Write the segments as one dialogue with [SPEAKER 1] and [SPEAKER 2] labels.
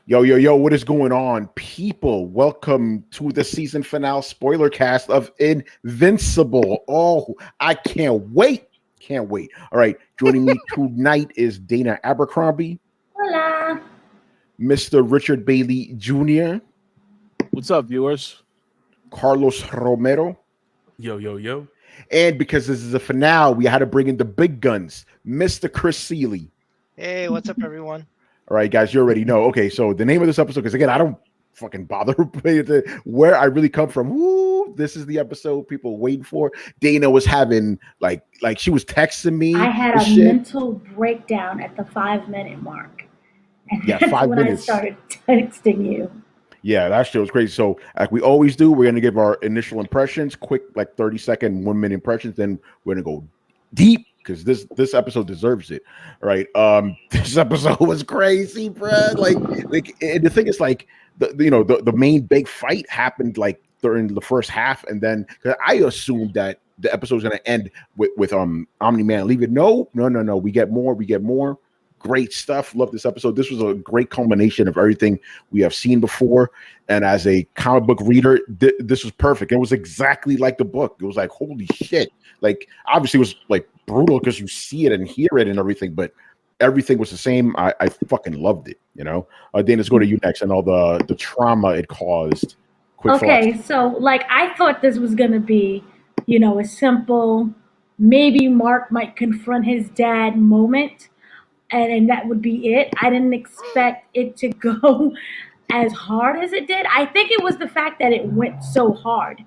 [SPEAKER 1] Yo, yo, yo, what is going on, people? Welcome to the season finale spoiler cast of Invincible. Oh, I can't wait. Can't wait. All right, joining me tonight is Dana Abercrombie,
[SPEAKER 2] Hola.
[SPEAKER 1] Mr. Richard Bailey Jr.,
[SPEAKER 3] What's up, viewers?
[SPEAKER 1] Carlos Romero,
[SPEAKER 4] Yo, yo, yo.
[SPEAKER 1] and because this is a finale, we had to bring in the big guns, Mr. Chris Seeley.
[SPEAKER 5] Hey, what's up, everyone?
[SPEAKER 1] All right, guys, you already know. Okay, so the name of this episode, because again, I don't fucking bother where I really come from. Woo, this is the episode people waiting for. Dana was having like she was texting me.
[SPEAKER 2] I had a mental breakdown at the 5-minute mark. And
[SPEAKER 1] Yeah,
[SPEAKER 2] that's
[SPEAKER 1] 5
[SPEAKER 2] when
[SPEAKER 1] minutes.
[SPEAKER 2] I started texting you.
[SPEAKER 1] Yeah, that shit was crazy. So, like we always do, we're gonna give our initial impressions, quick, like 30-second, 1 minute impressions. Then we're gonna go deep because this episode deserves it. All right. This episode was crazy, bro. Like and the thing is, like the main big fight happened like during the first half, and then because I assumed that the episode was gonna end with Omni-Man leaving. No. We get more. Great stuff. Love this episode. This was a great culmination of everything we have seen before. And as a comic book reader, this was perfect. It was exactly like the book. It was like, holy shit. Like, obviously, it was like brutal because you see it and hear it and everything, but everything was the same. I fucking loved it. Dana, let's go to you next and all the trauma it caused. Quick
[SPEAKER 2] Okay,
[SPEAKER 1] thoughts.
[SPEAKER 2] so like I thought this was going to be, a simple, maybe Mark might confront his dad moment. And that would be it. I didn't expect it to go as hard as it did. I think it was the fact that it went so hard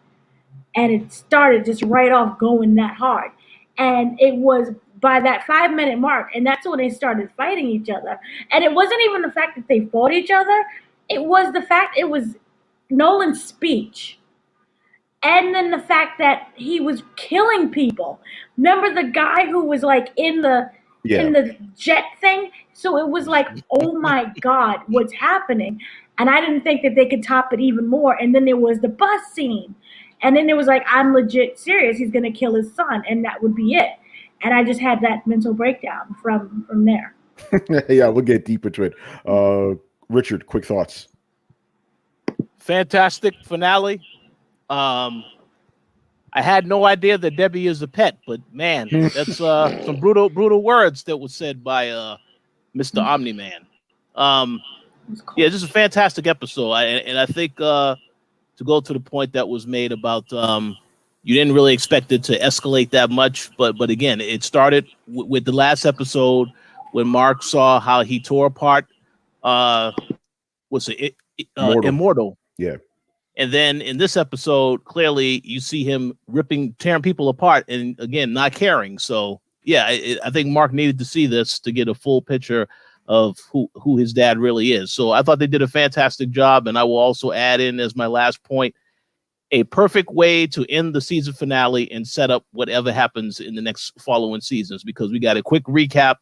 [SPEAKER 2] and it started just right off going that hard. And it was by that 5-minute mark, and that's when they started fighting each other. And it wasn't even the fact that they fought each other, it was Nolan's speech. And then the fact that he was killing people. Remember the guy who was like in the jet thing? So it was like, oh my God, what's happening? And I didn't think that they could top it even more. And then there was the bus scene. And then it was like, I'm legit serious. He's going to kill his son. And that would be it. And I just had that mental breakdown from there.
[SPEAKER 1] Yeah, we'll get deep into it. Richard, quick thoughts.
[SPEAKER 3] Fantastic finale. I had no idea that Debbie is a pet, but man, that's some brutal words that was said by Mr. Omni-Man. Yeah, this is a fantastic episode. And I think to go to the point that was made about you didn't really expect it to escalate that much, but again, it started with the last episode when Mark saw how he tore apart Immortal.
[SPEAKER 1] Yeah.
[SPEAKER 3] And then in this episode, clearly you see him tearing people apart, and again, not caring. So yeah, I think Mark needed to see this to get a full picture of who his dad really is. So I thought they did a fantastic job, and I will also add in as my last point, a perfect way to end the season finale and set up whatever happens in the next following seasons, because we got a quick recap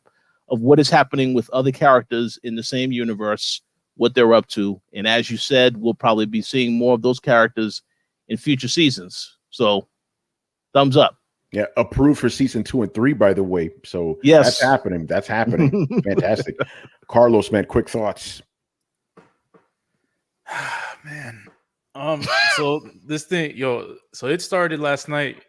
[SPEAKER 3] of what is happening with other characters in the same universe, what they're up to. And as you said, we'll probably be seeing more of those characters in future seasons. So thumbs up.
[SPEAKER 1] Yeah, approved for season 2 and 3, by the way. So
[SPEAKER 3] yes,
[SPEAKER 1] that's happening. Fantastic. Carlos, man, quick thoughts.
[SPEAKER 4] Man. So this thing, so it started last night.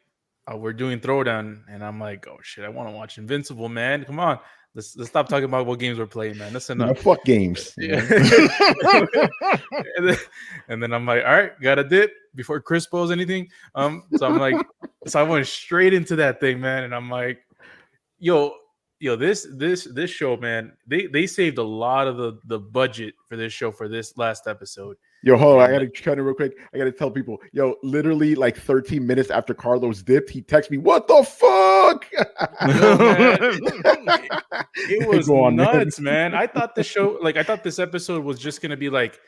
[SPEAKER 4] We're doing Throwdown, and I'm like, oh shit, I want to watch Invincible, man. Come on. Let's stop talking about what games we're playing, man. That's enough.
[SPEAKER 1] Fuck games.
[SPEAKER 4] Yeah. and then I'm like, all right, got a dip before Chris pulls anything. So I'm like, so I went straight into that thing, man. And I'm like, yo, this show, man, they saved a lot of the budget for this show for this last episode.
[SPEAKER 1] Yo, hold on. I gotta cut it real quick. I gotta tell people, literally like 13 minutes after Carlos dipped, he texted me, "What the fuck?"
[SPEAKER 4] It was nuts, man. I thought the show, I thought this episode was just gonna be like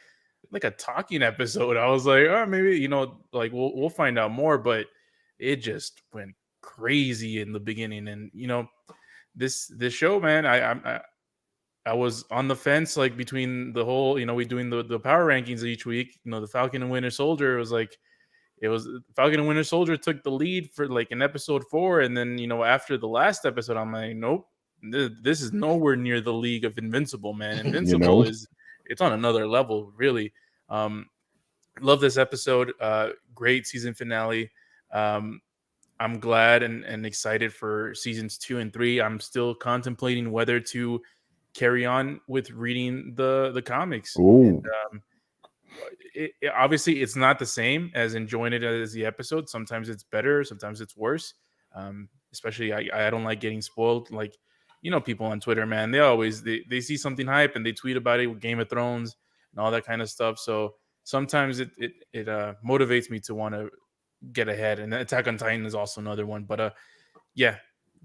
[SPEAKER 4] a talking episode. I was like, oh, maybe we'll find out more, but it just went crazy in the beginning. And this show, man, I was on the fence, between the whole, we doing the power rankings each week, the Falcon and Winter Soldier. It was Falcon and Winter Soldier took the lead for in episode 4. And then, after the last episode, I'm like, nope, this is nowhere near the league of Invincible, man. Invincible it's on another level, really. Love this episode. Great season finale. I'm glad and excited for seasons 2 and 3. I'm still contemplating whether to carry on with reading the comics.
[SPEAKER 1] Ooh.
[SPEAKER 4] And, obviously it's not the same as enjoying it as the episode. Sometimes it's better, sometimes it's worse. Especially I don't like getting spoiled. Like, people on Twitter, man, they see something hype and they tweet about it with Game of Thrones and all that kind of stuff. So sometimes it motivates me to want to get ahead. And Attack on Titan is also another one. But yeah,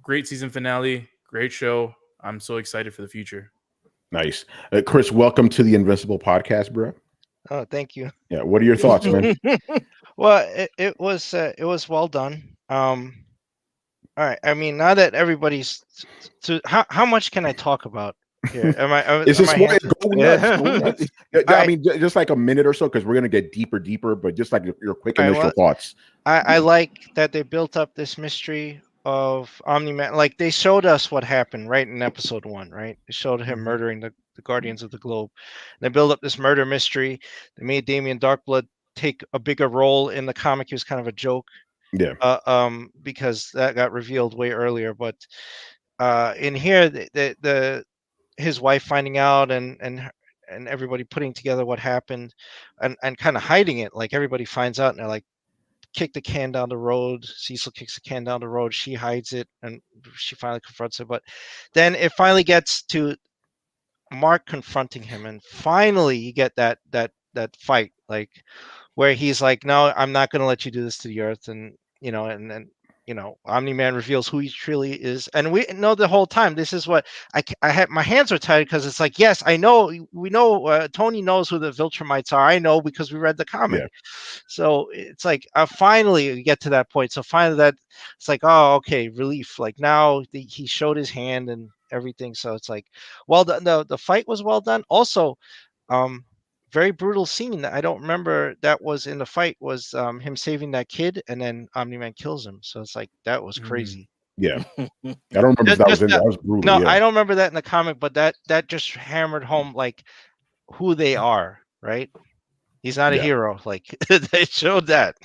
[SPEAKER 4] great season finale, great show. I'm so excited for the future.
[SPEAKER 1] Nice. Chris, welcome to the Invincible podcast, bro.
[SPEAKER 5] Oh, thank you.
[SPEAKER 1] Yeah, what are your thoughts, man?
[SPEAKER 5] Well, it was well done. All right. I mean, now that everybody's how much can I talk about here?
[SPEAKER 1] Is this what I
[SPEAKER 5] right.
[SPEAKER 1] mean, just like a minute or so, because we're gonna get deeper, but just like your quick initial thoughts.
[SPEAKER 5] I like that they built up this mystery of Omni-Man. Like, they showed us what happened right in episode 1, right? They showed him murdering the Guardians of the Globe. They built up this murder mystery. They made Damien Darkblood take a bigger role in the comic. He was kind of a joke.
[SPEAKER 1] Yeah.
[SPEAKER 5] Because that got revealed way earlier. But in here, his wife finding out and everybody putting together what happened and kind of hiding it. Like, everybody finds out and they're like, kick the can down the road. Cecil kicks the can down the road. She hides it and she finally confronts it. But then it finally gets to Mark confronting him, and finally you get that fight, like, where he's like, no, I'm not going to let you do this to the Earth. And then Omni-Man reveals who he truly is, and we know the whole time. This is what I had. My hands are tied because it's like, yes, I know, we know, Tony knows who the Viltromites are. I know because we read the comic. Yeah. So it's like, finally we get to that point. So finally that it's like, oh, okay, relief. Like, now he showed his hand and everything. So it's like, well, the fight was well done. Also, very brutal scene that I don't remember that was in the fight was him saving that kid, and then Omni-Man kills him. So it's like, that was crazy.
[SPEAKER 1] Yeah. I don't remember if that was in there. That was brutal.
[SPEAKER 5] No, yeah. I don't remember that in the comic, but that just hammered home, like, who they are, right? He's not a hero. Like, they showed that.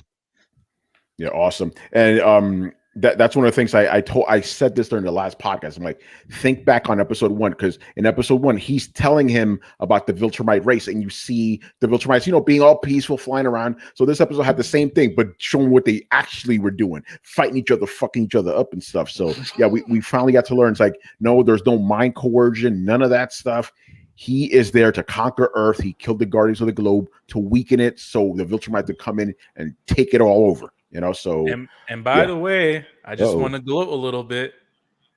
[SPEAKER 1] Yeah, awesome. And that's one of the things I said this during the last podcast. I'm like, think back on episode 1, because in episode 1 he's telling him about the Viltromite race, and you see the Viltromites, being all peaceful, flying around. So this episode had the same thing, but showing what they actually were doing, fighting each other, fucking each other up and stuff. So yeah, we finally got to learn. It's like, no, there's no mind coercion, none of that stuff. He is there to conquer Earth. He killed the Guardians of the Globe to weaken it, so the Viltromite to come in and take it all over. So
[SPEAKER 4] and by the way, I just want to gloat a little bit.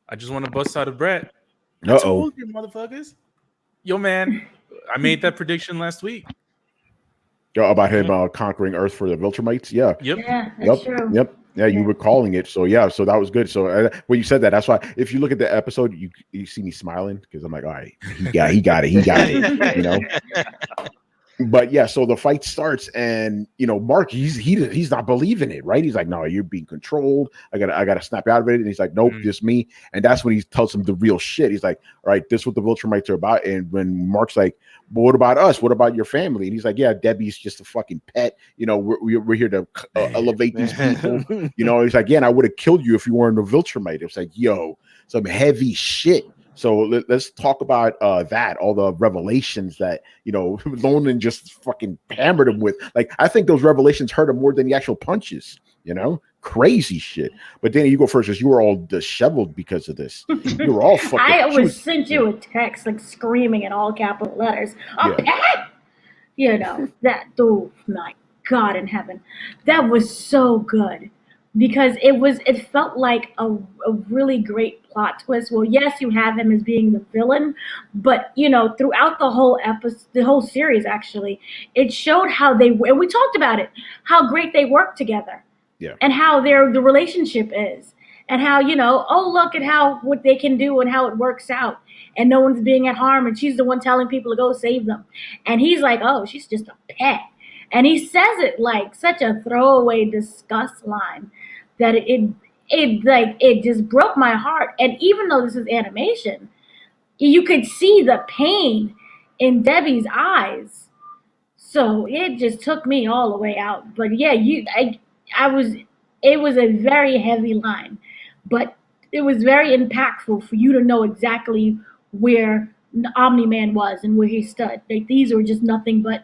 [SPEAKER 4] I just want to bust out of Brett. I told you, motherfuckers. Yo, man, I made that prediction last week.
[SPEAKER 1] About him conquering Earth for the Viltromites. Yeah.
[SPEAKER 4] Yep.
[SPEAKER 2] Yeah, that's true.
[SPEAKER 1] Yep. Yeah, you were calling it. So yeah, so that was good. So when you said that, that's why if you look at the episode, you see me smiling because I'm like, all right, he got it. But yeah, so the fight starts, and Mark, he's not believing it, right? He's like, no, you're being controlled. I gotta snap out of it. And he's like, nope, just me. And that's when he tells him the real shit. He's like, all right, this is what the Viltromites are about. And when Mark's like, but what about us? What about your family? And he's like, yeah, Debbie's just a fucking pet. We're here to elevate these people. He's like, yeah, and I would have killed you if you weren't a Viltromite. It's like, yo, some heavy shit. So let's talk about that, all the revelations that, Nolan just fucking hammered him with. Like, I think those revelations hurt him more than the actual punches, crazy shit. But Danny, you go first, because you were all disheveled because of this. You were all fucking.
[SPEAKER 2] I always sent you a text, like, screaming in all capital letters. Pet! That, oh my God in heaven. That was so good. Because it felt like a really great plot twist. Well, yes, you have him as being the villain, but throughout the whole episode, the whole series, actually, it showed how and we talked about it, how great they work together, and how the relationship is, and how oh, look at what they can do and how it works out, and no one's being at harm, and she's the one telling people to go save them, and he's like, oh, she's just a pet. And he says it like such a throwaway disgust line that it just broke my heart. And even though this is animation, you could see the pain in Debbie's eyes. So it just took me all the way out. But yeah, I was, it was a very heavy line, but it was very impactful for you to know exactly where Omni-Man was and where he stood. Like, these were just nothing but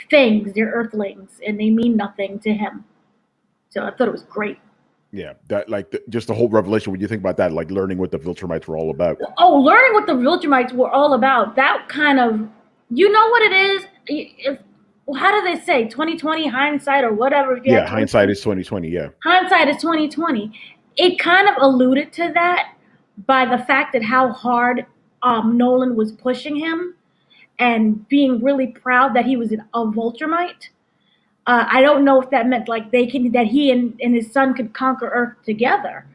[SPEAKER 2] things. They're earthlings and they mean nothing to him. So I thought it was great.
[SPEAKER 1] Yeah, that like just the whole revelation. When you think about that, like learning what the Viltrumites were all about.
[SPEAKER 2] Oh, learning what the Viltrumites were all about. That kind of, you know what it is? If, how do they say 2020 hindsight or whatever? If you
[SPEAKER 1] Yeah,
[SPEAKER 2] had
[SPEAKER 1] hindsight is 2020. Yeah,
[SPEAKER 2] hindsight is 2020. It kind of alluded to that by the fact that how hard Nolan was pushing him and being really proud that he was a Viltrumite. I don't know if that meant like that he and his son could conquer Earth together,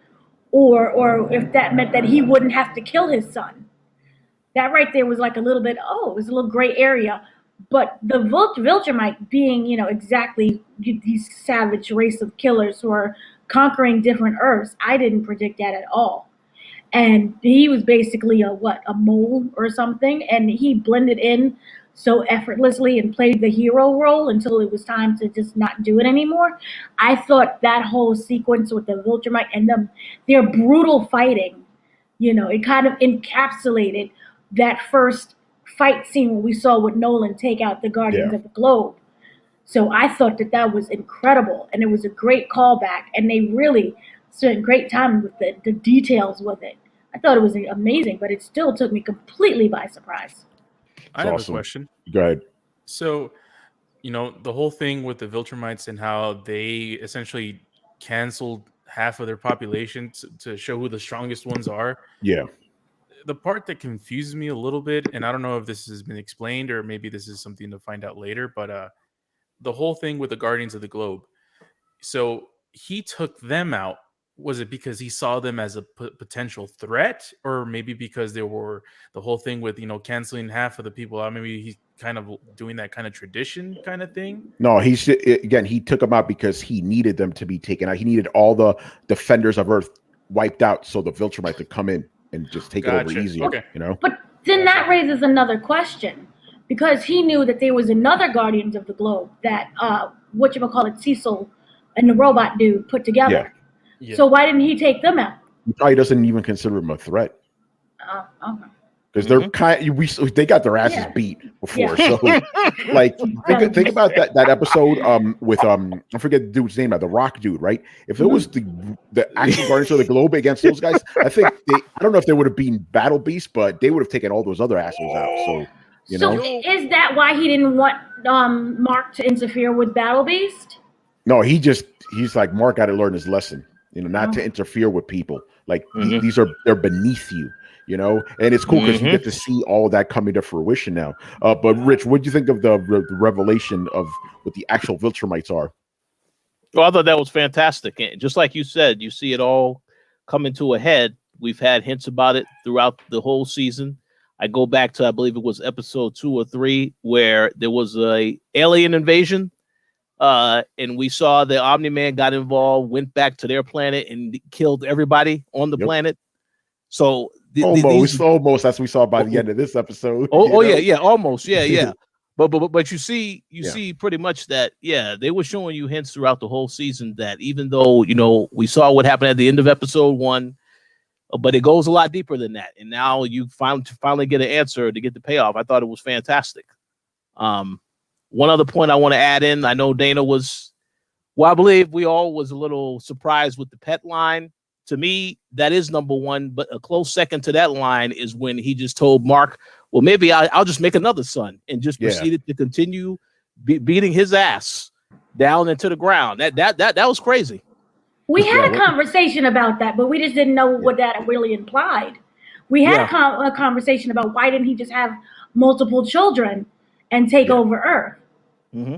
[SPEAKER 2] or if that meant that he wouldn't have to kill his son. That right there was like a little bit. Oh, it was a little gray area. But the Viltrumite being, exactly these savage race of killers who are conquering different Earths, I didn't predict that at all. And he was basically a mole or something, and he blended in so effortlessly and played the hero role until it was time to just not do it anymore. I thought that whole sequence with the Viltrumite and their brutal fighting, it kind of encapsulated that first fight scene we saw with Nolan take out the Guardians of the Globe. So I thought that was incredible, and it was a great callback, and they really spent great time with the details with it. I thought it was amazing, but it still took me completely by surprise.
[SPEAKER 4] I have a question.
[SPEAKER 1] Go ahead.
[SPEAKER 4] So, the whole thing with the Viltrumites and how they essentially canceled half of their population to show who the strongest ones are.
[SPEAKER 1] Yeah.
[SPEAKER 4] The part that confuses me a little bit, and I don't know if this has been explained or maybe this is something to find out later, but the whole thing with the Guardians of the Globe. So he took them out. Was it because he saw them as a potential threat, or maybe because they were the whole thing with canceling half of the people out? Maybe he's kind of doing that kind of tradition kind of thing.
[SPEAKER 1] No, he took them out because he needed them to be taken out. He needed all the defenders of Earth wiped out so the Viltrumite could come in and just take it over easier.
[SPEAKER 4] Okay.
[SPEAKER 2] But then that raises another question, because he knew that there was another Guardians of the Globe that Cecil and the robot dude put together. Yeah. So why didn't he take them out?
[SPEAKER 1] He probably doesn't even consider them a threat.
[SPEAKER 2] Okay.
[SPEAKER 1] Because they're they got their asses beat before. Yeah. So like think about that episode with I forget the dude's name now, the Rock dude, right? If it was the actual Guardians of the Globe against those guys, I think I don't know if they would have been Battle Beasts, but they would have taken all those other assholes out. So
[SPEAKER 2] So is that why he didn't want Mark to interfere with Battle Beast?
[SPEAKER 1] No, he's like, Mark got to learn his lesson, not to interfere with people. Like they're beneath you. And it's cool because you get to see all of that coming to fruition now. But Rich, what do you think of the revelation of what the actual Viltrumites are?
[SPEAKER 3] Well, I thought that was fantastic. And just like you said, you see it all coming to a head. We've had hints about it throughout the whole season. I go back to, I believe it was episode 2 or 3, where there was a alien invasion. And we saw the Omni-Man got involved, went back to their planet and killed everybody on the planet. So
[SPEAKER 1] almost as we saw by the end of this episode.
[SPEAKER 3] Yeah, almost, yeah. But you see pretty much that they were showing you hints throughout the whole season that even though we saw what happened at the end of episode 1, but it goes a lot deeper than that. And now you finally get an answer to get the payoff. I thought it was fantastic. One other point I want to add in, I know Dana I believe we all was a little surprised with the pet line. To me, that is number one, but a close second to that line is when he just told Mark, well, maybe I'll just make another son, and just proceeded to continue beating his ass down into the ground. That was crazy.
[SPEAKER 2] We had a conversation about that, but we just didn't know what that really implied. We had a conversation about why didn't he just have multiple children and take over Earth?
[SPEAKER 3] Mm-hmm.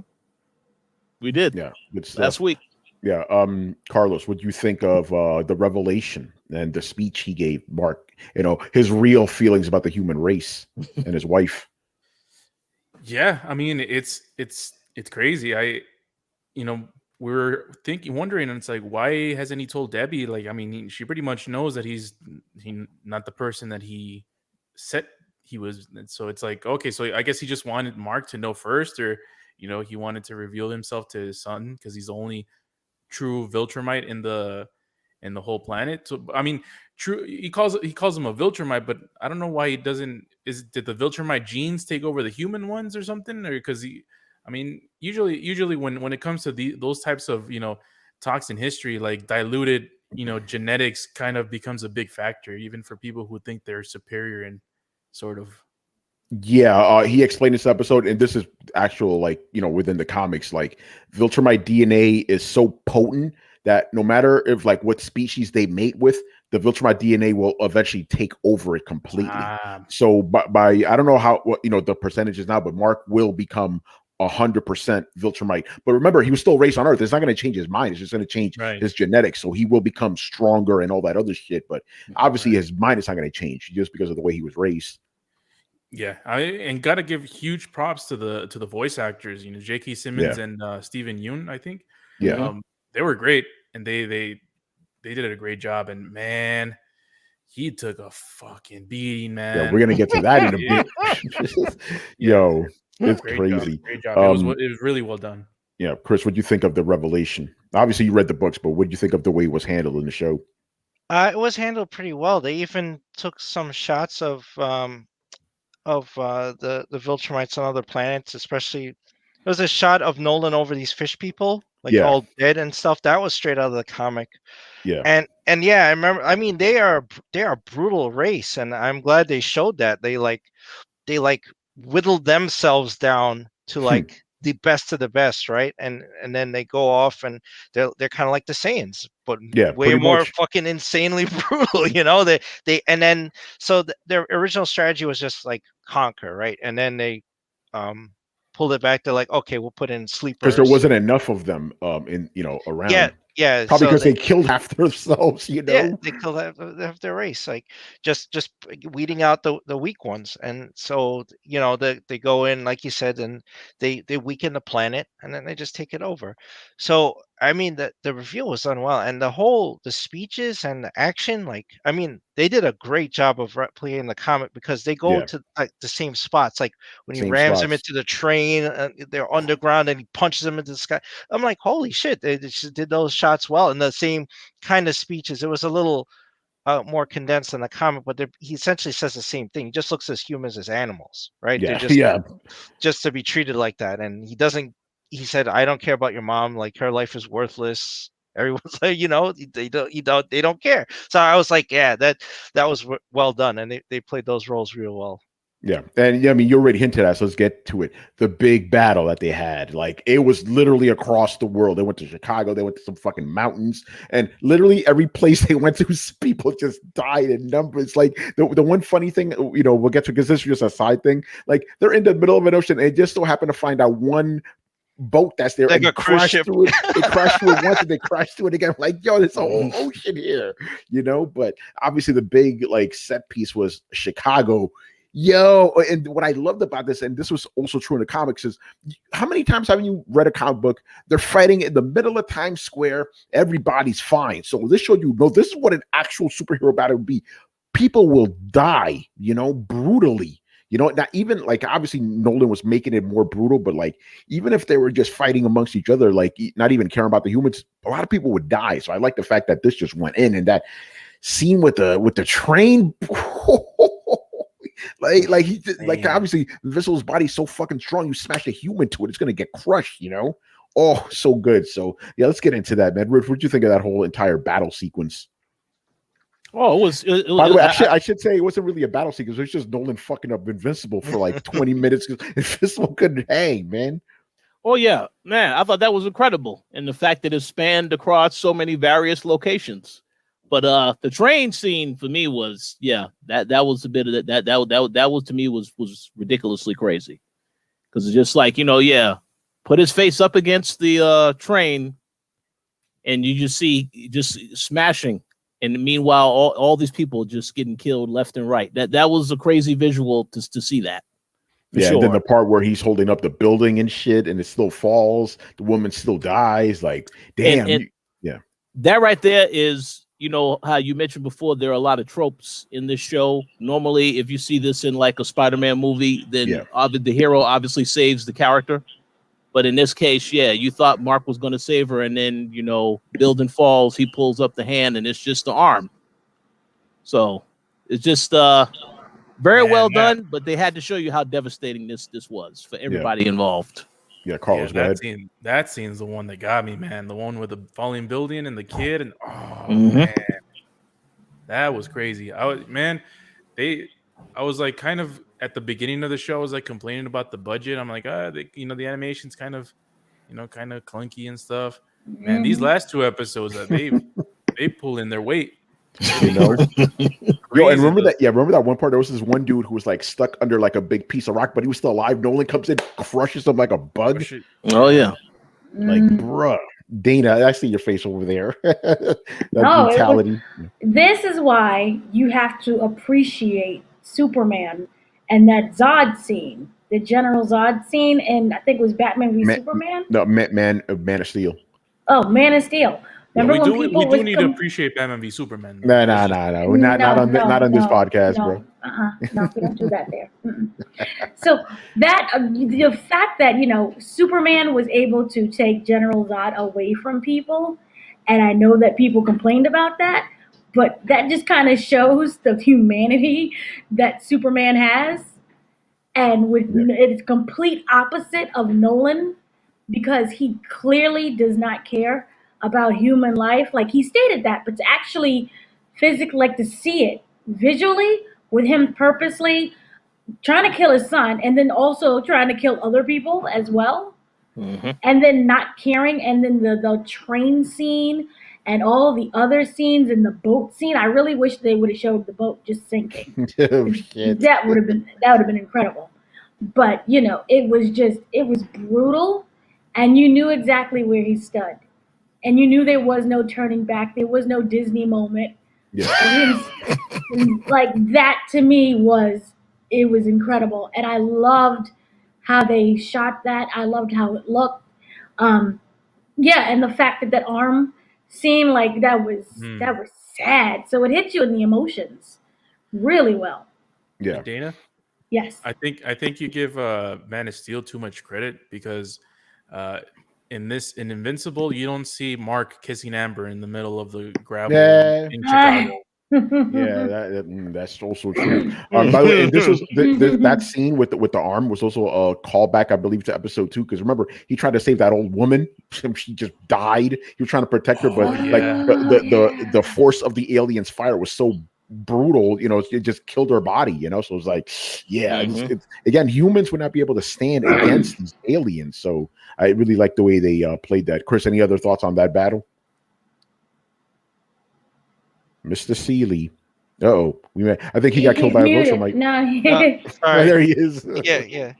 [SPEAKER 3] We did.
[SPEAKER 1] Yeah,
[SPEAKER 3] last week.
[SPEAKER 1] Yeah. Carlos, what do you think of the revelation and the speech he gave Mark? His real feelings about the human race and his wife.
[SPEAKER 4] Yeah, I mean, it's crazy. We're wondering, and it's like, why hasn't he told Debbie? Like, I mean, she pretty much knows that he's not the person that he said he was. And so it's like, okay, so I guess he just wanted Mark to know first, or he wanted to reveal himself to his son because he's the only true Viltromite in the whole planet. So I mean, true, he calls him a Viltromite, but I don't know why he doesn't. Did the Viltromite genes take over the human ones or something? Or because I mean, usually when it comes to those types of talks in history, like diluted genetics kind of becomes a big factor, even for people who think they're superior and sort of.
[SPEAKER 1] Yeah, he explained this episode, and this is actual, like, within the comics, like Viltrumite DNA is so potent that no matter if like what species they mate with, the Viltrumite DNA will eventually take over it completely. So by I don't know what the percentage is now, but Mark will become 100% Viltrumite. But remember, he was still raised on Earth. It's not going to change his mind. It's just going to change his genetics. So he will become stronger and all that other shit. But obviously, his mind is not going to change just because of the way he was raised.
[SPEAKER 4] Yeah, and gotta give huge props to the voice actors. J.K. Simmons and Stephen Yeun, I think.
[SPEAKER 1] Yeah,
[SPEAKER 4] they were great, and they did a great job. And man, he took a fucking beating, man.
[SPEAKER 1] Yeah, we're gonna get to that in a bit. Yo, it's crazy.
[SPEAKER 4] Great job. It was really well done.
[SPEAKER 1] Yeah, Chris, what do you think of the revelation? Obviously, you read the books, but what do you think of the way it was handled in the show?
[SPEAKER 5] It was handled pretty well. They even took some shots of the Viltrumites on other planets, especially there was a shot of Nolan over these fish people, like all dead and stuff. That was straight out of the comic.
[SPEAKER 1] Yeah.
[SPEAKER 5] And yeah, I remember. I mean, they are a brutal race, and I'm glad they showed that. They whittled themselves down to like the best of the best, right? And then they go off, and they're kind of like the Saiyans, but way more fucking insanely brutal. They and then so their original strategy was just like conquer, right? And then they pulled it back. They're like, okay, we'll put in sleepers
[SPEAKER 1] because there wasn't enough of them around.
[SPEAKER 5] Yeah,
[SPEAKER 1] probably because they killed half themselves.
[SPEAKER 5] Yeah, they killed half their race, like just weeding out the weak ones. And so they go in, like you said, and they weaken the planet, and then they just take it over. So I mean, the reveal was done well, and the speeches and the action, like, I mean, they did a great job of replicating the comic because they go to like the same spots, like when he rams them into the train, they're underground, and he punches them into the sky. I'm like, holy shit, they just did those shots well, and the same kind of speeches. It was a little more condensed in the comic, but he essentially says the same thing. He just looks at humans as animals, right?
[SPEAKER 1] Yeah,
[SPEAKER 5] they're just to be treated like that. And he said, I don't care about your mom, like her life is worthless. Everyone's like, they don't care. So I was like, yeah, that was well done, and they played those roles real well.
[SPEAKER 1] Yeah, and I mean, you already hinted at, so let's get to it. The big battle that they had, like, it was literally across the world. They went to Chicago, they went to some fucking mountains, and literally every place they went to, people just died in numbers. Like, the one funny thing, we'll get to, because this is just a side thing. Like, they're in the middle of an ocean, and they just so happen to find out one boat that's there,
[SPEAKER 5] like
[SPEAKER 1] and
[SPEAKER 5] a cruise ship.
[SPEAKER 1] Through it. They crashed through it once, and they crashed through it again. Like, yo, there's a whole ocean here, But obviously, the big like set piece was Chicago. Yo, and what I loved about this, and this was also true in the comics, is how many times have you read a comic book? They're fighting in the middle of Times Square. Everybody's fine. So this showed this is what an actual superhero battle would be. People will die, brutally. Not even like, obviously Nolan was making it more brutal, but like, even if they were just fighting amongst each other, like not even caring about the humans, a lot of people would die. So I like the fact that this just went in, and that scene with the train. Like obviously Invincible's body's so fucking strong, you smash a human to it, it's gonna get crushed, Oh, so good. So yeah, let's get into that, man. What did you think of that whole entire battle sequence?
[SPEAKER 3] Oh, it was.
[SPEAKER 1] By the way, I should say it wasn't really a battle sequence. It was just Nolan fucking up Invincible for like 20 minutes because Invincible couldn't hang, man.
[SPEAKER 3] Oh yeah, man! I thought that was incredible, and the fact that it spanned across so many various locations. But the train scene for me was, that was a bit of that was to me was ridiculously crazy, because it's just like, put his face up against the train, and you just see smashing, and meanwhile all these people just getting killed left and right. That was a crazy visual to see that.
[SPEAKER 1] Yeah, and then the part where he's holding up the building and shit, and it still falls, the woman still dies. Like, damn,
[SPEAKER 3] that right there is you know how you mentioned before, there are a lot of tropes in this show. Normally, if you see this in like a Spider-Man movie, then the hero obviously saves the character. But in this case, yeah, you thought Mark was going to save her, and then, you know, building falls, he pulls up the hand, and it's just the arm. So it's just very well done, but they had to show you how devastating this was for everybody involved.
[SPEAKER 1] Yeah, Carlos, go ahead.
[SPEAKER 4] That scene's the one that got me, man. The one with the falling building and the kid, and man, that was crazy. I was like kind of at the beginning of the show, I was like complaining about the budget. I'm like, the animation's kind of clunky and stuff. Man, these last two episodes that they pull in their weight.
[SPEAKER 1] You know, yo, and remember that one part? There was this one dude who was like stuck under like a big piece of rock, but he was still alive. Nolan comes in, crushes him like a bug.
[SPEAKER 3] Oh yeah,
[SPEAKER 1] like bruh, Dana, I see your face over there. Brutality.
[SPEAKER 2] This is why you have to appreciate Superman and that Zod scene, the General Zod scene, and I think it was Batman v Superman.
[SPEAKER 1] No, Man of Steel.
[SPEAKER 2] Oh, Man of Steel.
[SPEAKER 4] Remember we do need to appreciate Batman v Superman.
[SPEAKER 1] No. Not on this podcast, bro.
[SPEAKER 2] No, we don't do that there. So that the fact that Superman was able to take General Zod away from people, and I know that people complained about that, but that just kind of shows the humanity that Superman has, and it's complete opposite of Nolan, because he clearly does not care about human life. Like, he stated that, but to actually physically, like, to see it visually with him purposely trying to kill his son and then also trying to kill other people as well, and then not caring, and then the train scene and all the other scenes and the boat scene. I really wish they would have showed the boat just sinking. That would have been incredible. But it was brutal, and you knew exactly where he stood. And you knew there was no turning back. There was no Disney moment. Yeah. Like, that to me was incredible. And I loved how they shot that. I loved how it looked. And the fact that arm scene, like, that was sad. So it hit you in the emotions really well.
[SPEAKER 1] Yeah.
[SPEAKER 4] Dana?
[SPEAKER 2] Yes.
[SPEAKER 4] I think you give Man of Steel too much credit, because in Invincible, you don't see Mark kissing Amber in the middle of the gravel in Chicago.
[SPEAKER 1] That's also true. By the way, and this was that scene with the arm was also a callback, I believe, to episode 2. Because remember, he tried to save that old woman. She just died. He was trying to protect her, but the force of the alien's fire was so brutal, it just killed her body, so it was like, it's, again, humans would not be able to stand against these aliens. So I really like the way they played that. Chris, any other thoughts on that battle? Mr. Seeley. I think he got killed by a Viltromite.
[SPEAKER 2] No,
[SPEAKER 5] sorry.
[SPEAKER 1] There he is.
[SPEAKER 5] Yeah.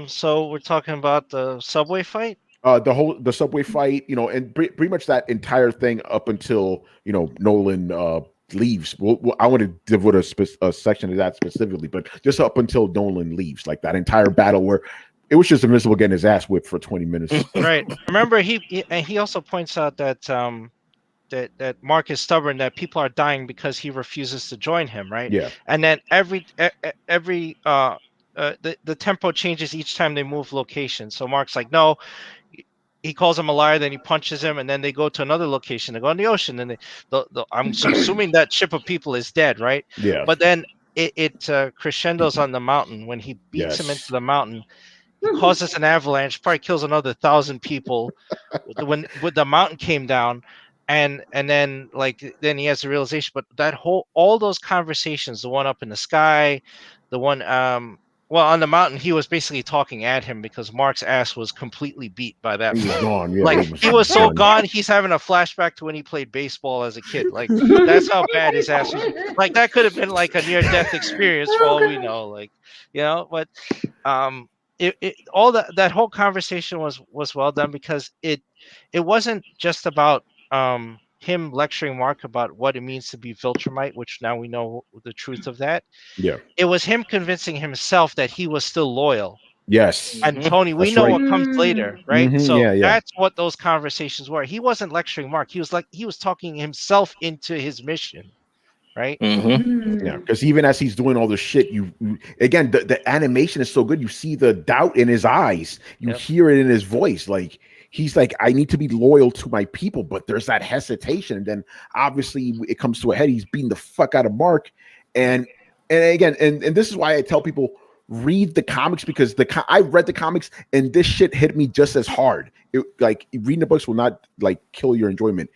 [SPEAKER 5] So we're talking about the subway fight.
[SPEAKER 1] The subway fight, and pretty much that entire thing up until Nolan leaves. I want to devote a section to that specifically, but just up until Nolan leaves, like that entire battle where it was just Invincible getting his ass whipped for 20 minutes.
[SPEAKER 5] Right. Remember, he also points out that that Mark is stubborn, that people are dying because he refuses to join him, right?
[SPEAKER 1] Yeah.
[SPEAKER 5] And then every the tempo changes each time they move location. So Mark's like, no. He calls him a liar, then he punches him, and then they go to another location. They go in the ocean, and I'm assuming that ship of people is dead, right?
[SPEAKER 1] Yeah.
[SPEAKER 5] But then it crescendos on the mountain when he beats him into the mountain. He causes an avalanche, probably kills another 1,000 people. when the mountain came down, and then then he has the realization. But all those conversations, the one up in the sky, the one well, on the mountain, he was basically talking at him because Mark's ass was completely beat by that point.
[SPEAKER 1] He was gone. Yeah,
[SPEAKER 5] like, he was so gone, he's having a flashback to when he played baseball as a kid. Like, that's how bad his ass was. Like, that could have been like a near-death experience for all we know. Like, but all that whole conversation was well done, because it wasn't just about him lecturing Mark about what it means to be Viltromite, which now we know the truth of that.
[SPEAKER 1] Yeah.
[SPEAKER 5] It was him convincing himself that he was still loyal.
[SPEAKER 1] Yes.
[SPEAKER 5] And Tony, we
[SPEAKER 1] That's
[SPEAKER 5] know
[SPEAKER 1] right.
[SPEAKER 5] what comes later, right?
[SPEAKER 1] Mhm,
[SPEAKER 5] So
[SPEAKER 1] yeah, yeah.
[SPEAKER 5] that's what those conversations were. He wasn't lecturing Mark. He was talking himself into his mission, right?
[SPEAKER 1] Yeah, because even as he's doing all this shit, again, the animation is so good. You see the doubt in his eyes. You hear it in his voice. Like he's like, I need to be loyal to my people, but there's that hesitation. And then obviously it comes to a head. He's beating the fuck out of Mark. And again, and this is why I tell people read the comics, because I read the comics and this shit hit me just as hard. Like reading the books will not like kill your enjoyment.